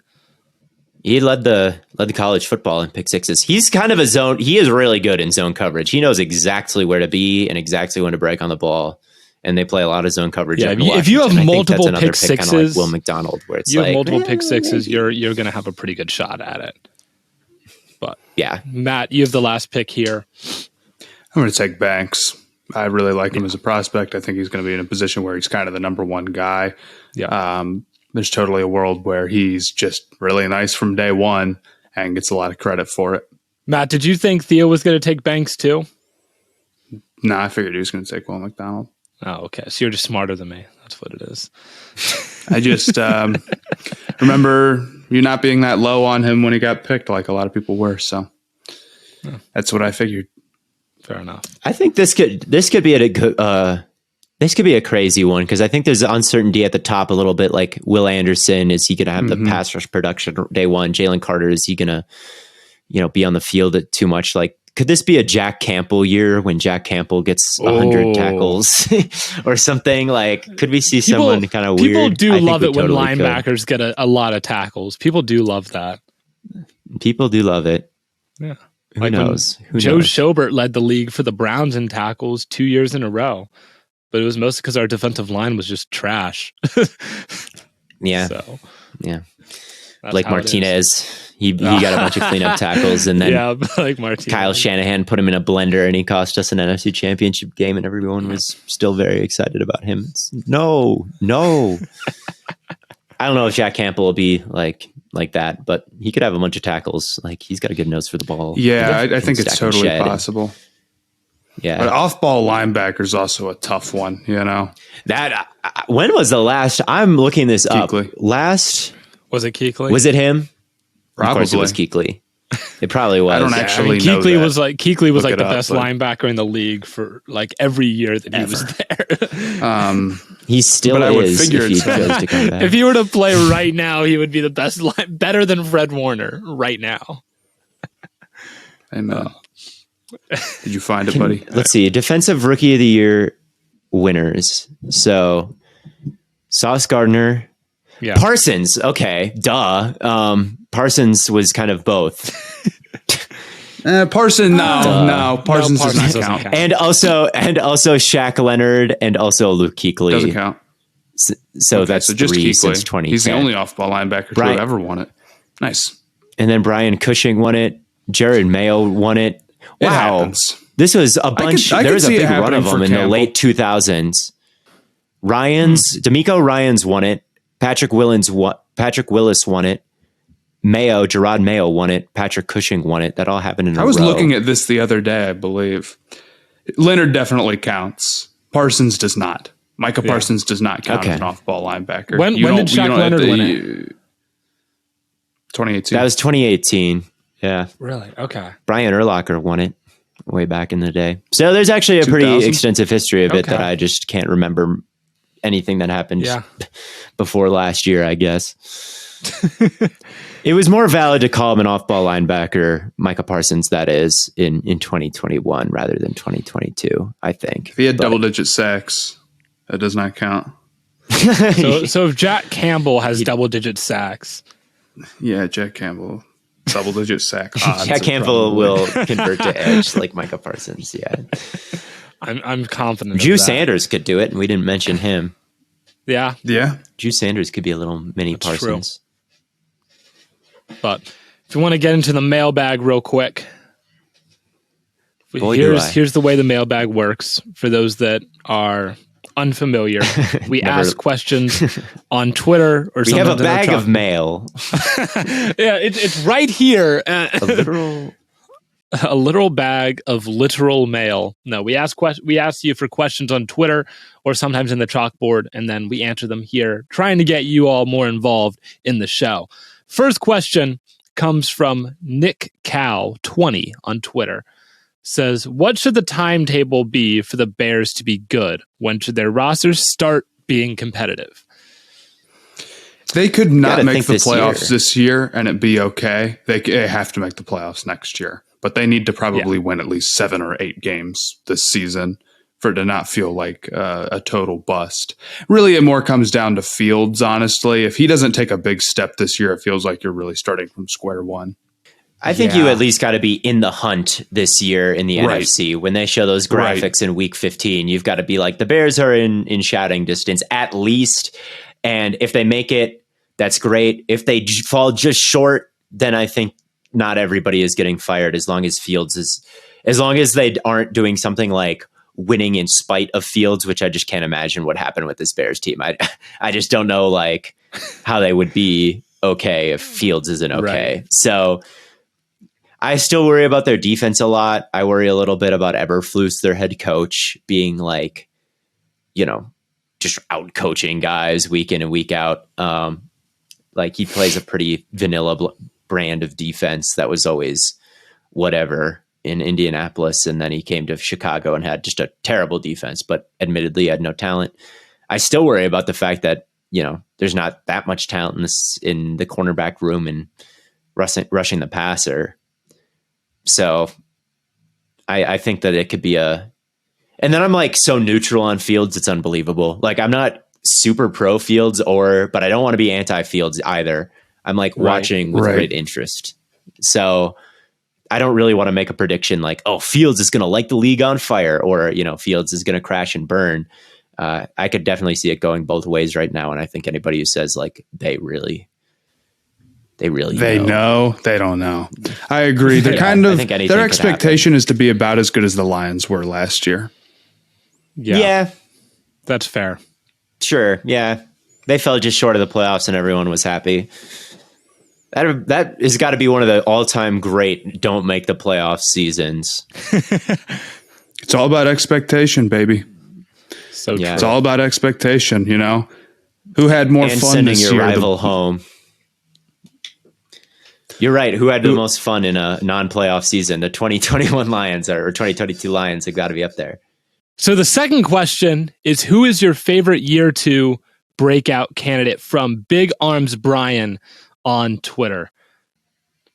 S2: He led the college football in pick sixes. He's kind of he is really good in zone coverage. He knows exactly where to be and exactly when to break on the ball. And they play a lot of zone coverage.
S1: Yeah, if you have multiple pick sixes,
S2: like Will McDonald, where it's
S1: multiple pick sixes, you're going to have a pretty good shot at it. But
S2: yeah,
S1: Matt, you have the last pick here.
S3: I'm going to take Banks. I really like him as a prospect. I think he's going to be in a position where he's kind of the number one guy.
S1: Yeah.
S3: There's totally a world where he's just really nice from day one and gets a lot of credit for it.
S1: Matt, did you think Theo was going to take Banks too?
S3: No, I figured he was going to take Will McDonald.
S1: Oh, okay. So you're just smarter than me. That's what it is.
S3: I just remember you not being that low on him when he got picked, like a lot of people were. So that's what I figured.
S1: Fair enough.
S2: I think this could be a crazy one because I think there's uncertainty at the top a little bit. Like Will Anderson, is he going to have the pass rush production day one? Jalen Carter, is he going to be on the field too much? Like could this be a Jack Campbell year when Jack Campbell gets 100 tackles or something? Like, could we see someone kind of weird?
S1: People do love it when linebackers get a lot of tackles. People do love that.
S2: People do love it.
S1: Yeah.
S2: Who knows?
S1: Joe Schobert led the league for the Browns in tackles 2 years in a row, but it was mostly because our defensive line was just trash.
S2: Yeah.
S1: So,
S2: yeah. Blake Martinez. He got a bunch of cleanup tackles, and then
S1: like Martinez.
S2: Kyle Shanahan put him in a blender, and he cost us an NFC Championship game, and everyone was still very excited about him. No. I don't know if Jack Campbell will be like that, but he could have a bunch of tackles. Like, he's got a good nose for the ball.
S3: Yeah, I think it's totally possible.
S2: Yeah,
S3: but off-ball linebacker is also a tough one.
S2: That when was the last? I'm looking this
S3: Kuechly.
S2: up. Last
S1: was it Kuechly?
S2: Was it him?
S3: Probably.
S2: Of course, it was Kuechly. It probably was.
S3: I don't actually know
S1: Kuechly
S3: that.
S1: was like the best linebacker in the league for like every year that he was there.
S2: He still is. If he chose to come back.
S1: If he were to play right now, he would be the best, better than Fred Warner right now.
S3: Amen. Did you find it, buddy?
S2: Let's see. Defensive Rookie of the Year winners. So, Sauce Gardner.
S1: Yeah.
S2: Parsons. Okay. Duh. Parsons was kind of both.
S3: Parsons does not count.
S2: And also Shaq Leonard and also Luke Kuechly.
S3: Doesn't count.
S2: So that's
S3: just
S2: three
S3: Kuechly.
S2: since 2010.
S3: He's the only off-ball linebacker to have ever won it. Nice.
S2: And then Brian Cushing won it. Jared Mayo won it. Wow.
S3: It happens.
S2: This was a bunch. There was a big run of them in the late 2000s. D'Amico Ryans won it. Patrick Willis won it. Gerard Mayo won it. Patrick Cushing won it. That all happened in a row.
S3: I was looking at this the other day, I believe. Leonard definitely counts. Parsons does not. Micah Parsons does not count as an off-ball linebacker.
S1: When did Shaq Leonard win it?
S3: 2018.
S2: That was 2018. Yeah.
S1: Really? Okay.
S2: Brian Urlacher won it way back in the day. So there's actually a pretty extensive history of it that I just can't remember anything that happened before last year, I guess. It was more valid to call him an off-ball linebacker, Micah Parsons, that is, in 2021 rather than 2022, I think.
S3: If he had double-digit sacks, that does not count.
S1: So if Jack Campbell has double-digit sacks.
S3: Yeah, Jack Campbell, double-digit sack odds.
S2: Jack Campbell will convert to edge like Micah Parsons, yeah.
S1: I'm confident
S2: Drew Sanders could do it, and we didn't mention him.
S1: Yeah.
S2: Drew Sanders could be a little mini Parsons.
S1: True. But if you want to get into the mailbag real quick, here's the way the mailbag works for those that are unfamiliar. We ask questions on Twitter or something.
S2: We have a bag of mail.
S1: Yeah, it's right here. A literal bag of literal mail. No, we ask you for questions on Twitter or sometimes in the chalkboard, and then we answer them here, trying to get you all more involved in the show. First question comes from Nick Cow 20 on Twitter. Says, what should the timetable be for the Bears to be good? When should their rosters start being competitive?
S3: They could not make the playoffs this year and it'd be okay. They have to make the playoffs next year, but they need to probably win at least 7 or 8 games this season for it to not feel like a total bust. Really, it more comes down to Fields, honestly. If he doesn't take a big step this year, it feels like you're really starting from square one.
S2: I think you at least got to be in the hunt this year in the NFC. When they show those graphics in week 15, you've got to be like, the Bears are in shouting distance at least. And if they make it, that's great. If they fall just short, then I think not everybody is getting fired as long as they aren't doing something like winning in spite of Fields, which I just can't imagine what happened with this Bears team. I just don't know like how they would be okay if Fields isn't okay. Right. So I still worry about their defense a lot. I worry a little bit about Eberflus, their head coach, being like, just out coaching guys week in and week out. Like he plays a pretty vanilla brand of defense that was always whatever in Indianapolis. And then he came to Chicago and had just a terrible defense, but admittedly had no talent. I still worry about the fact that, there's not that much talent in the cornerback room and rushing the passer. So I think that it could be and then I'm like so neutral on Fields, it's unbelievable. Like I'm not super pro Fields but I don't want to be anti Fields either. I'm like watching with great interest. So I don't really want to make a prediction like, oh, Fields is going to light the league on fire, or, Fields is going to crash and burn. I could definitely see it going both ways right now. And I think anybody who says like they really know.
S3: They don't know. I agree. They're their expectation is to be about as good as the Lions were last year.
S2: Yeah.
S1: That's fair.
S2: Sure. Yeah. They fell just short of the playoffs and everyone was happy. That has got to be one of the all-time great don't make the playoff seasons.
S3: It's all about expectation, baby.
S1: So true.
S3: It's all about expectation, Who had more fun
S2: sending
S3: this
S2: your
S3: year?
S2: rival home. You're right. Who had the most fun in a non-playoff season? The 2021 Lions or 2022 Lions have got to be up there.
S1: So the second question is, who is your favorite year 2 breakout candidate, from Big Arms Brian on Twitter?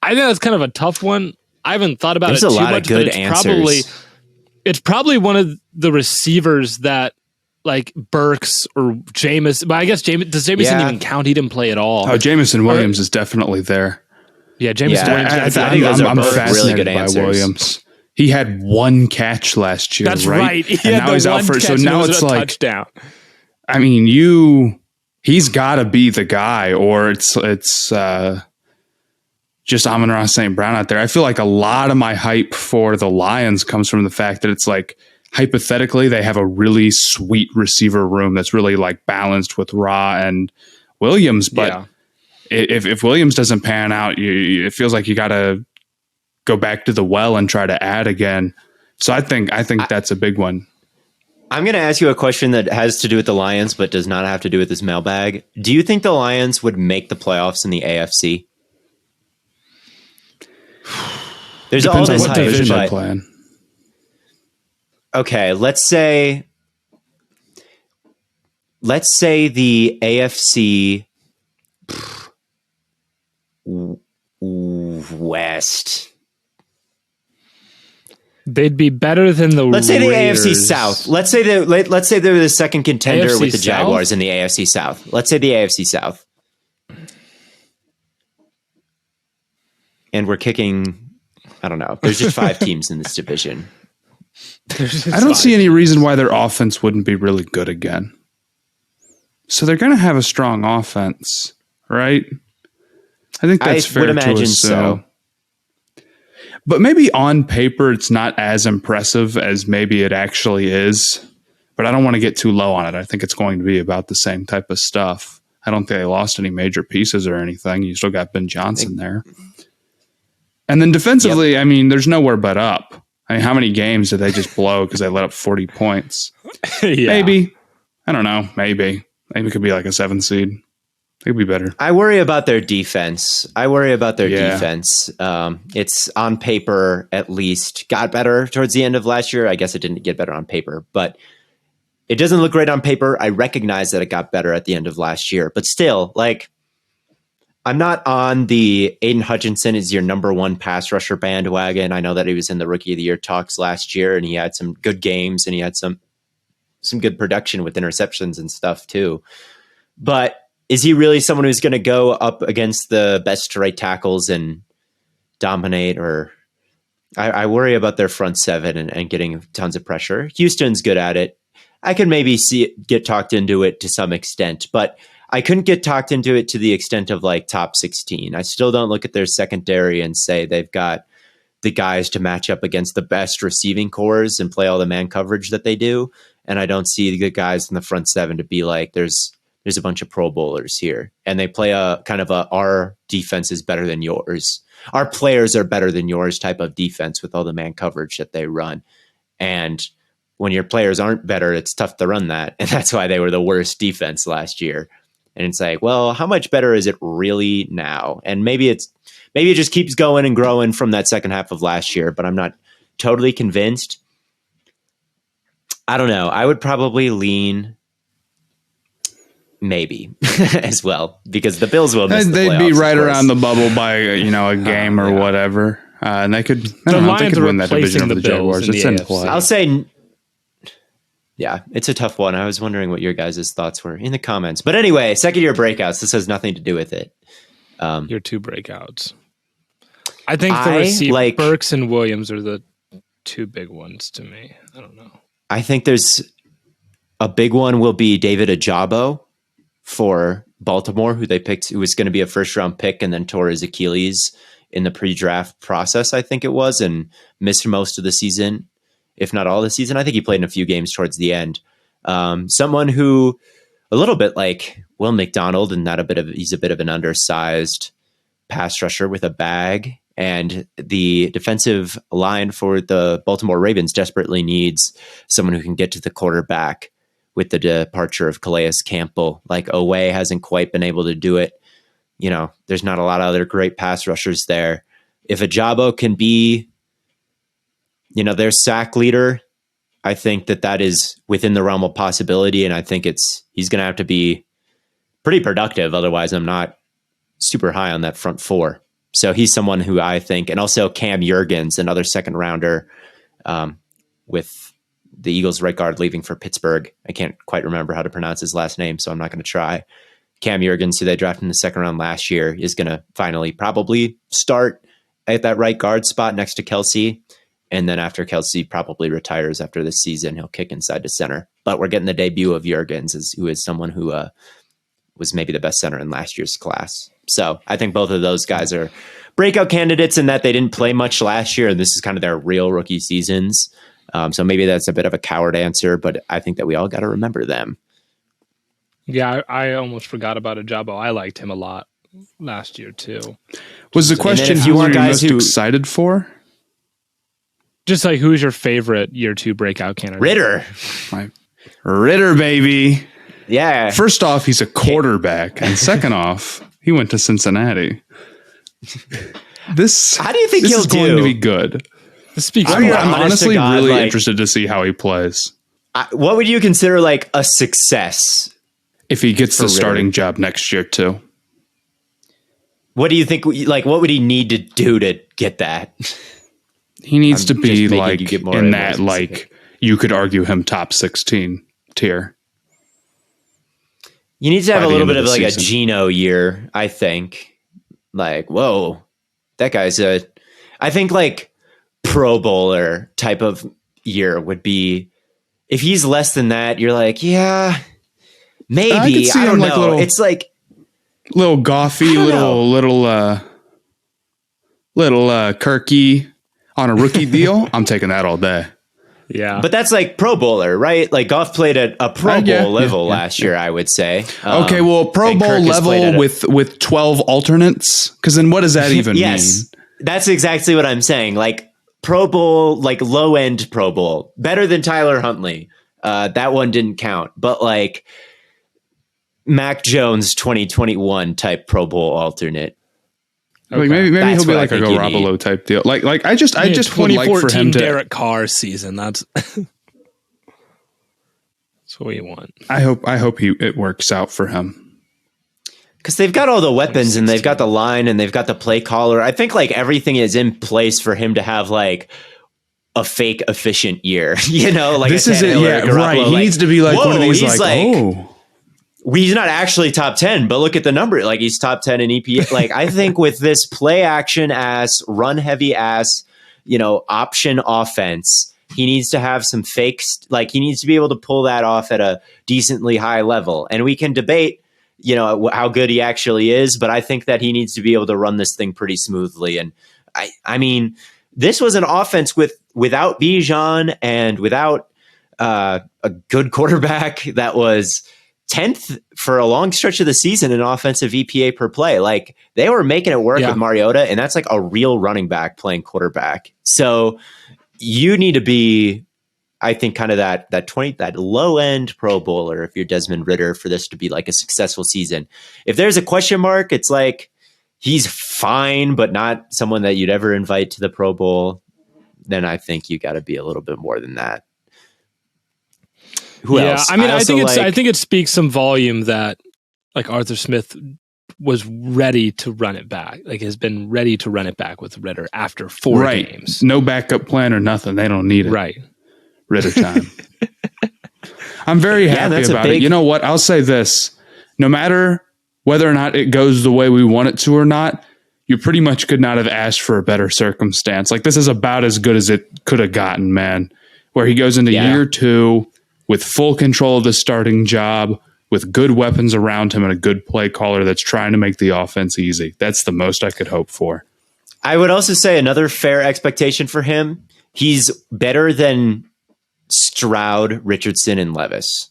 S1: I think that's kind of a tough one. I haven't thought about it too much. There's a lot of good answers. It's probably one of the receivers that, like Burks or Jameis. But I guess does Jameson even count? He didn't play at all.
S3: Oh, Jameson Williams is definitely there.
S1: Yeah, Jameson Williams.
S3: I think I'm fascinated really good by Williams. He had one catch last year.
S1: That's right.
S3: And now he's out for. So now it's like
S1: touchdown.
S3: I mean, he's got to be the guy, or it's just Amon-Ra St. Brown out there. I feel like a lot of my hype for the Lions comes from the fact that it's like, hypothetically, they have a really sweet receiver room that's really like balanced with Ra and Williams. But if Williams doesn't pan out, it feels like you got to go back to the well and try to add again. So I think that's a big one.
S2: I'm going to ask you a question that has to do with the Lions, but does not have to do with this mailbag. Do you think the Lions would make the playoffs in the AFC? There's
S3: Depends
S2: all this
S3: on what division they play in.
S2: Okay, let's say the AFC West.
S1: They'd be better than the
S2: Let's say the
S1: Raiders.
S2: AFC South. Let's say they're the second contender
S1: AFC
S2: with the Jaguars
S1: South?
S2: in the AFC South. Let's say the AFC South. And we're kicking, I don't know. There's just 5 teams in this division.
S3: I don't see any reason why their offense wouldn't be really good again. So they're going to have a strong offense, right? I think that's fair to assume. So. But maybe on paper, it's not as impressive as maybe it actually is. But I don't want to get too low on it. I think it's going to be about the same type of stuff. I don't think they lost any major pieces or anything. You still got Ben Johnson there. And then defensively, I mean, there's nowhere but up. I mean, how many games did they just blow because they let up 40 points? Maybe. I don't know. Maybe it could be like a 7 seed. It could be better.
S2: I worry about their defense. Defense. It's on paper, at least, got better towards the end of last year. I guess it didn't get better on paper, but it doesn't look great on paper. I recognize that it got better at the end of last year, but still, like, I'm not on the Aiden Hutchinson is your number 1 pass rusher bandwagon. I know that he was in the Rookie of the Year talks last year, and he had some good games, and he had some good production with interceptions and stuff too. But is he really someone who's going to go up against the best right tackles and dominate? Or I worry about their front 7 and getting tons of pressure. Houston's good at it. I could maybe get talked into it to some extent, but I couldn't get talked into it to the extent of like top 16. I still don't look at their secondary and say they've got the guys to match up against the best receiving cores and play all the man coverage that they do. And I don't see the good guys in the front 7 to be like, there's a bunch of Pro Bowlers here. And they play a kind of our defense is better than yours. Our players are better than yours type of defense with all the man coverage that they run. And when your players aren't better, it's tough to run that. And that's why they were the worst defense last year. And it's like, well, how much better is it really now? And maybe it just keeps going and growing from that second half of last year, but I'm not totally convinced. I don't know. I would probably lean maybe as well, because the Bills will miss the
S3: they'd
S2: playoffs,
S3: be right around the bubble by a game or whatever. And they could.
S1: The Lions are
S3: win that division over the Jaguars.
S1: It's in
S3: play.
S2: I'll say. Yeah, it's a tough one. I was wondering what your guys' thoughts were in the comments. But anyway, second year breakouts. This has nothing to do with it.
S1: Your two breakouts. I think the receiver Burks and Williams are the two big ones to me. I don't know.
S2: I think there's a big one will be David Ajabo for Baltimore, who they picked, who was going to be a first round pick and then tore his Achilles in the pre-draft process, I think it was, and missed most of the season, if not all the season. I think he played in a few games towards the end. Someone who a little bit like Will McDonald, and he's a bit of an undersized pass rusher with a bag. And the defensive line for the Baltimore Ravens desperately needs someone who can get to the quarterback with the departure of Calais Campbell. Like Owe hasn't quite been able to do it. You know, there's not a lot of other great pass rushers there. If Ajabo can be, you know, their sack leader, I think that is within the realm of possibility. And I think he's going to have to be pretty productive. Otherwise, I'm not super high on that front four. So he's someone who I think, and also Cam Jurgens, another second rounder, with the Eagles right guard leaving for Pittsburgh. I can't quite remember how to pronounce his last name, so I'm not going to try. Cam Jurgens, who they drafted in the second round last year, is going to finally probably start at that right guard spot next to Kelsey. And then after Kelsey probably retires after this season, he'll kick inside to center. But we're getting the debut of Jurgens, who is someone who was maybe the best center in last year's class. So I think both of those guys are breakout candidates in that they didn't play much last year, and this is kind of their real rookie seasons. So maybe that's a bit of a coward answer, but I think that we all got to remember them.
S1: Yeah, I almost forgot about Ajabo. I liked him a lot last year too.
S3: Was the question who are you most excited for?
S1: Just like, who's your favorite year two breakout candidate?
S3: Ritter, baby.
S2: Yeah.
S3: First off, he's a quarterback, and second off, he went to Cincinnati.
S2: How do you think he'll do?
S3: Going to be good. I'm honestly really interested to see how he plays.
S2: What would you consider like a success
S3: if he gets the starting job next year too?
S2: What do you think? Like, what would he need to do to get that?
S3: He needs to be like in that, like, you could argue him top 16 tier.
S2: You need to have a little bit of like a Geno year, I think. Like, whoa, that guy's I think like Pro Bowler type of year would be, if he's less than that, you're like, yeah, maybe. I don't know. It's like
S3: little Goffy, little Kirky on a rookie deal. I'm taking that all day.
S1: Yeah.
S2: But that's like Pro Bowler, right? Like Goff played at a Pro Bowl level last year, I would say.
S3: Okay, well, Pro Bowl level with 12 alternates? Because then what does that even mean?
S2: That's exactly what I'm saying. Like Pro Bowl, like low-end Pro Bowl. Better than Tyler Huntley. That one didn't count. But like Mac Jones 2021 type Pro Bowl alternate.
S3: Okay. Like maybe he'll be like a Garoppolo type deal. Like I just would like for him to
S1: Derek Carr season. That's what you want.
S3: I hope it works out for him.
S2: Because they've got all the weapons and they've got the line and they've got the play caller. I think like everything is in place for him to have like a fake efficient year. You know, like
S3: this is it. Yeah, right. He needs to be like one of these
S2: he's not actually top 10, but look at the number. Like he's top 10 in EPA. Like I think with this play action ass, run heavy ass, you know, option offense, he needs to have some fakes. Like he needs to be able to pull that off at a decently high level. And we can debate, you know, how good he actually is, but I think that he needs to be able to run this thing pretty smoothly. And I mean, this was an offense without Bijan and without a good quarterback that was 10th for a long stretch of the season in offensive EPA per play. Like they were making it work with Mariota, and that's like a real running back playing quarterback. So you need to be, I think, kind of that low end Pro Bowler if you're Desmond Ridder for this to be like a successful season. If there's a question mark, it's like he's fine, but not someone that you'd ever invite to the Pro Bowl. Then I think you got to be a little bit more than that. Who else?
S1: I mean, I think it speaks some volume that like Arthur Smith was ready to run it back. Like has been ready to run it back with Ritter after 4 games.
S3: No backup plan or nothing. They don't need it.
S1: Right.
S3: Ritter time. I'm very happy about it. You know what? I'll say this. No matter whether or not it goes the way we want it to or not, you pretty much could not have asked for a better circumstance. Like this is about as good as it could have gotten, man. Where he goes into year 2 with full control of the starting job, with good weapons around him and a good play caller that's trying to make the offense easy. That's the most I could hope for.
S2: I would also say another fair expectation for him. He's better than Stroud, Richardson, and Levis.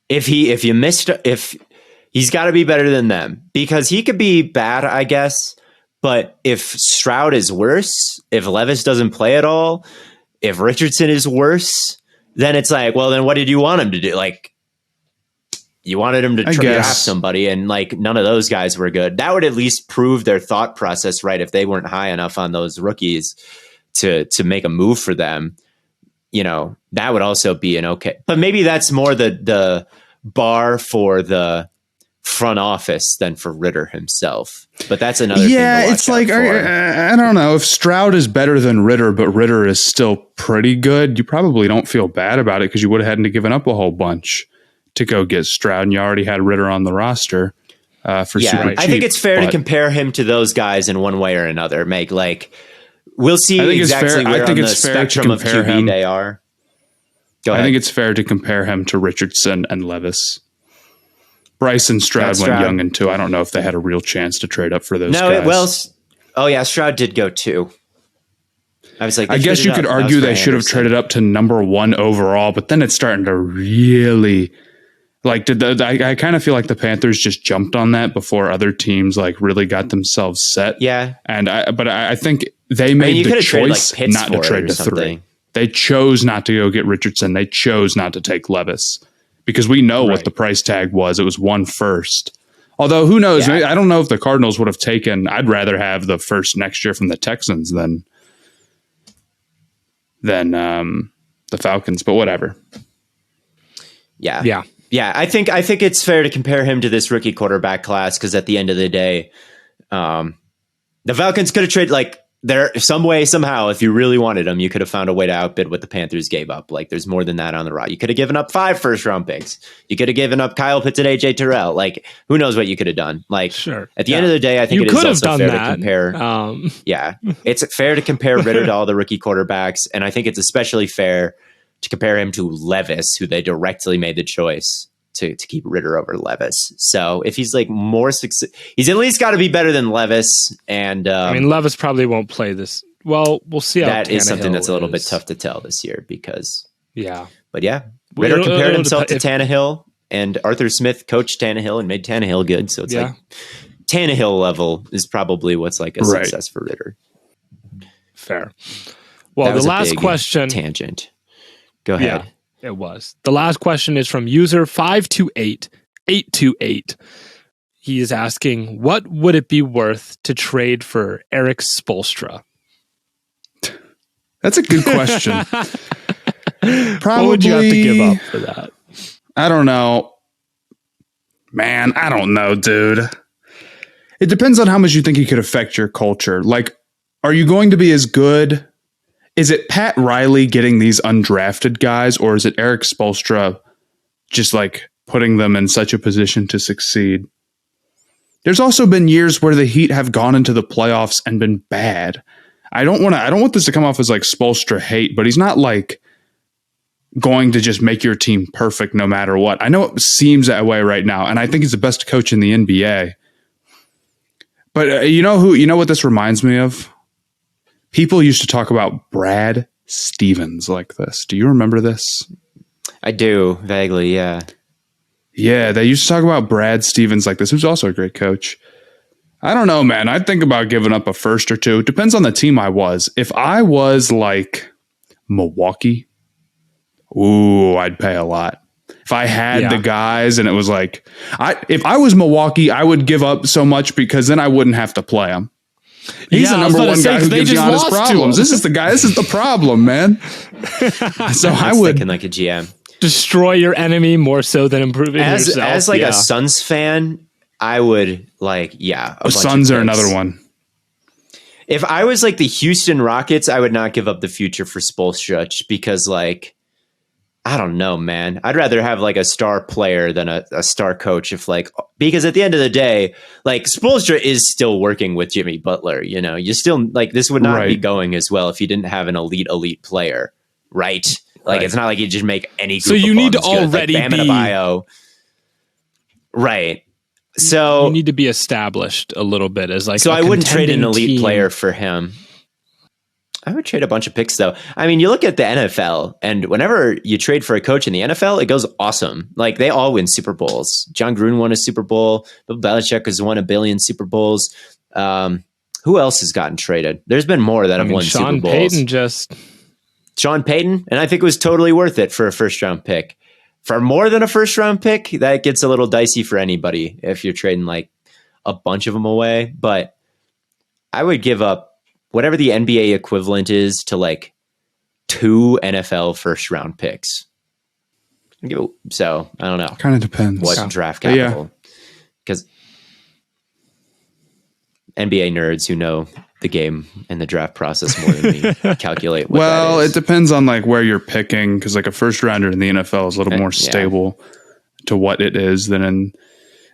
S2: If he's got to be better than them, because he could be bad, I guess. But if Stroud is worse, if Levis doesn't play at all, if Richardson is worse, then it's like, well, then what did you want him to do? Like, you wanted him to draft somebody, and like none of those guys were good. That would at least prove their thought process right if they weren't high enough on those rookies to make a move for them. You know, that would also be an okay. But maybe that's more the bar for the front office than for Ritter himself. But that's another thing to watch
S3: it's like I don't know, if Stroud is better than Ritter, but Ritter is still pretty good, you probably don't feel bad about it because you would have had to given up a whole bunch to go get Stroud, and you already had Ritter on the roster for super cheap.
S2: I think it's fair to compare him to those guys in one way or another. We'll see exactly where on the spectrum of QB they are. Go ahead.
S3: I think it's fair to compare him to Richardson and Levis. Bryce and Stroud went young and 2. I don't know if they had a real chance to trade up for those guys.
S2: Stroud did go 2. I was like,
S3: I guess you could argue they should have traded up to number 1 overall, but then it's starting to really like. I kind of feel like the Panthers just jumped on that before other teams like really got themselves set.
S2: Yeah,
S3: but I think they made the choice not to trade to 3. They chose not to go get Richardson. They chose not to take Levis because we know what the price tag was. It was 1 first. Although who knows? Yeah. I don't know if the Cardinals would have taken. I'd rather have the first next year from the Texans than the Falcons, but whatever.
S2: Yeah. I think it's fair to compare him to this rookie quarterback class because at the end of the day, the Falcons could have traded like there some way somehow. If you really wanted them, you could have found a way to outbid what the Panthers gave up. Like there's more than that on the roster. You could have given up 5 first-round picks. You could have given up Kyle Pitts and AJ Terrell. Like who knows what you could have done? Like at the end of the day, I think it is also fair to compare. It's fair to compare Ritter to all the rookie quarterbacks, and I think it's especially fair to compare him to Levis, who they directly made the choice to keep Ritter over Levis. So if he's like more success, he's at least got to be better than Levis. And
S1: Levis probably won't play this. Well, we'll see how
S2: that is something that's a little bit tough to tell this year because Ritter compared himself to Tannehill, and Arthur Smith coached Tannehill and made Tannehill good. So it's like Tannehill level is probably what's like a success for Ritter.
S1: Fair. Well, the last question
S2: tangent. Go ahead.
S1: Yeah. It was. The last question is from user 528828. He is asking, what would it be worth to trade for Eric Spoelstra?
S3: That's a good question. Probably,
S1: what would you have to give up for that?
S3: I don't know. Man, I don't know, dude. It depends on how much you think he could affect your culture. Like, are you going to be as good? Is it Pat Riley getting these undrafted guys, or is it Eric Spoelstra just like putting them in such a position to succeed? There's also been years where the Heat have gone into the playoffs and been bad. I don't want this to come off as like Spoelstra hate, but he's not like going to just make your team perfect no matter what. I know it seems that way right now, and I think he's the best coach in the NBA. But you know what this reminds me of? People used to talk about Brad Stevens like this. Do you remember this?
S2: I do, vaguely, yeah.
S3: Yeah, they used to talk about Brad Stevens like this, who's also a great coach. I don't know, man. I'd think about giving up a first or 2. It depends on the team I was. If I was like Milwaukee, I'd pay a lot. If I had the guys and it was like, if I was Milwaukee, I would give up so much because then I wouldn't have to play him. He's the number 1 guy who gives Giannis problems. This is the guy. This is the problem, man. So I would
S2: thinking like a GM.
S1: Destroy your enemy more so than improving yourself.
S2: As like a Suns fan, I would like, yeah.
S3: The Suns are another one.
S2: If I was like the Houston Rockets, I would not give up the future for Spoelstra just because, like, I don't know, man. I'd rather have like a star player than a star coach. Because at the end of the day, like Spoelstra is still working with Jimmy Butler. You know, you still like this would not be going as well if you didn't have an elite player, right? Like it's not like you just make any. Group
S1: so you
S2: of
S1: need to
S2: good.
S1: already
S2: like Bam
S1: be
S2: Adebayo. Right. So
S1: you need to be established a little bit as like.
S2: So I wouldn't trade an elite
S1: team.
S2: player for him. I would trade a bunch of picks, though. I mean, you look at the NFL, and whenever you trade for a coach in the NFL, it goes awesome. Like, they all win Super Bowls. John Gruden won a Super Bowl. Bill Belichick has won 1 billion Super Bowls. Who else has gotten traded? There's been more that have won Super Bowls. Sean Payton, and I think it was totally worth it for a first-round pick. For more than a first-round pick, that gets a little dicey for anybody if you're trading, like, a bunch of them away. But I would give up whatever the NBA equivalent is to like 2 NFL first round picks. So I don't know.
S3: Kind of depends.
S2: What draft capital? Because NBA nerds who know the game and the draft process more than me calculate what
S3: well,
S2: that is.
S3: It depends on like where you're picking, because like a first rounder in the NFL is a little more stable to what it is than in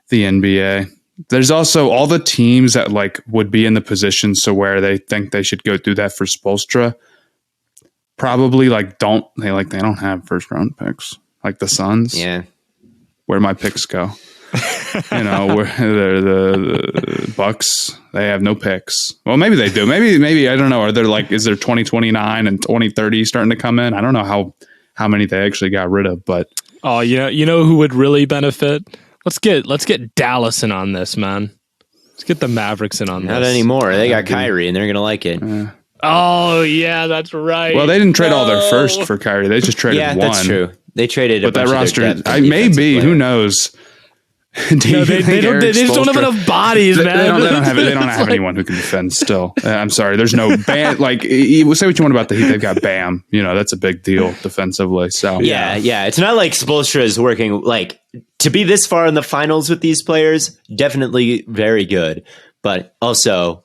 S3: the NBA. There's also all the teams that like would be in the position so where they think they should go through that for Spoelstra probably like don't have first round picks, like the Suns.
S2: Yeah,
S3: where my picks go. You know, where the Bucks, they have no picks. Well, maybe they do. Maybe I don't know. Are there like, is there 2029 and 2030 starting to come in? I don't know how many they actually got rid of, but
S1: you know who would really benefit? Let's get Dallas in on this, man. Let's get the Mavericks in on this.
S2: Not anymore. They got Kyrie, and they're gonna like it.
S1: Oh yeah, that's right.
S3: Well, they didn't trade all their first for Kyrie. They just traded one.
S2: Yeah, that's true. They traded,
S3: but that roster, maybe who knows?
S1: No, they just don't have enough bodies, man.
S3: They don't have anyone who can defend still. I'm sorry. There's no Bam. Like, we'll say what you want about the Heat. They've got Bam. You know, that's a big deal defensively. So
S2: yeah. It's not like Spoelstra is working like to be this far in the finals with these players. Definitely very good, but also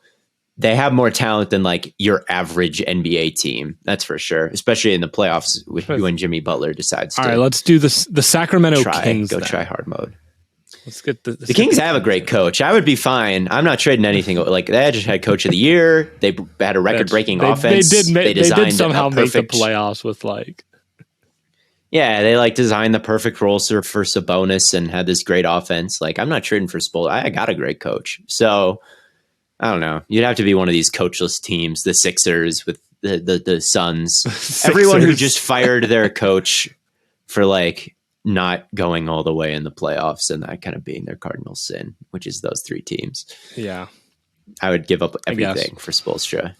S2: they have more talent than like your average NBA team. That's for sure, especially in the playoffs when Jimmy Butler decides.
S1: All right, let's do this. The Sacramento Kings.
S2: Go try hard mode.
S1: Let's get the
S2: Kings have a great coach. I would be fine. I'm not trading anything. Like, they just had coach of the year. They had a record-breaking offense.
S1: They did somehow make the playoffs with like.
S2: Yeah, they like designed the perfect roster for Sabonis and had this great offense. Like, I'm not trading for Spoelstra. I got a great coach. So I don't know. You'd have to be one of these coachless teams, the Sixers with the Suns. Sixers. Everyone who just fired their coach for like not going all the way in the playoffs and that kind of being their cardinal sin, which is those 3 teams.
S1: Yeah.
S2: I would give up everything for Spoelstra.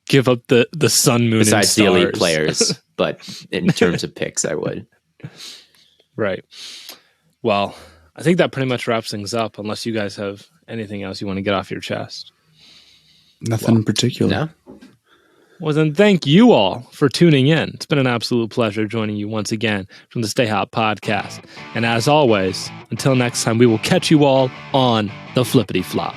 S1: Give up the sun, moon,
S2: besides
S1: and stars.
S2: The elite players, but in terms of picks, I would.
S1: Right. Well, I think that pretty much wraps things up, unless you guys have anything else you want to get off your chest.
S3: Nothing in particular.
S2: No?
S1: Well, then thank you all for tuning in. It's been an absolute pleasure joining you once again from the Stay Hot podcast. And as always, until next time, we will catch you all on the flippity flop.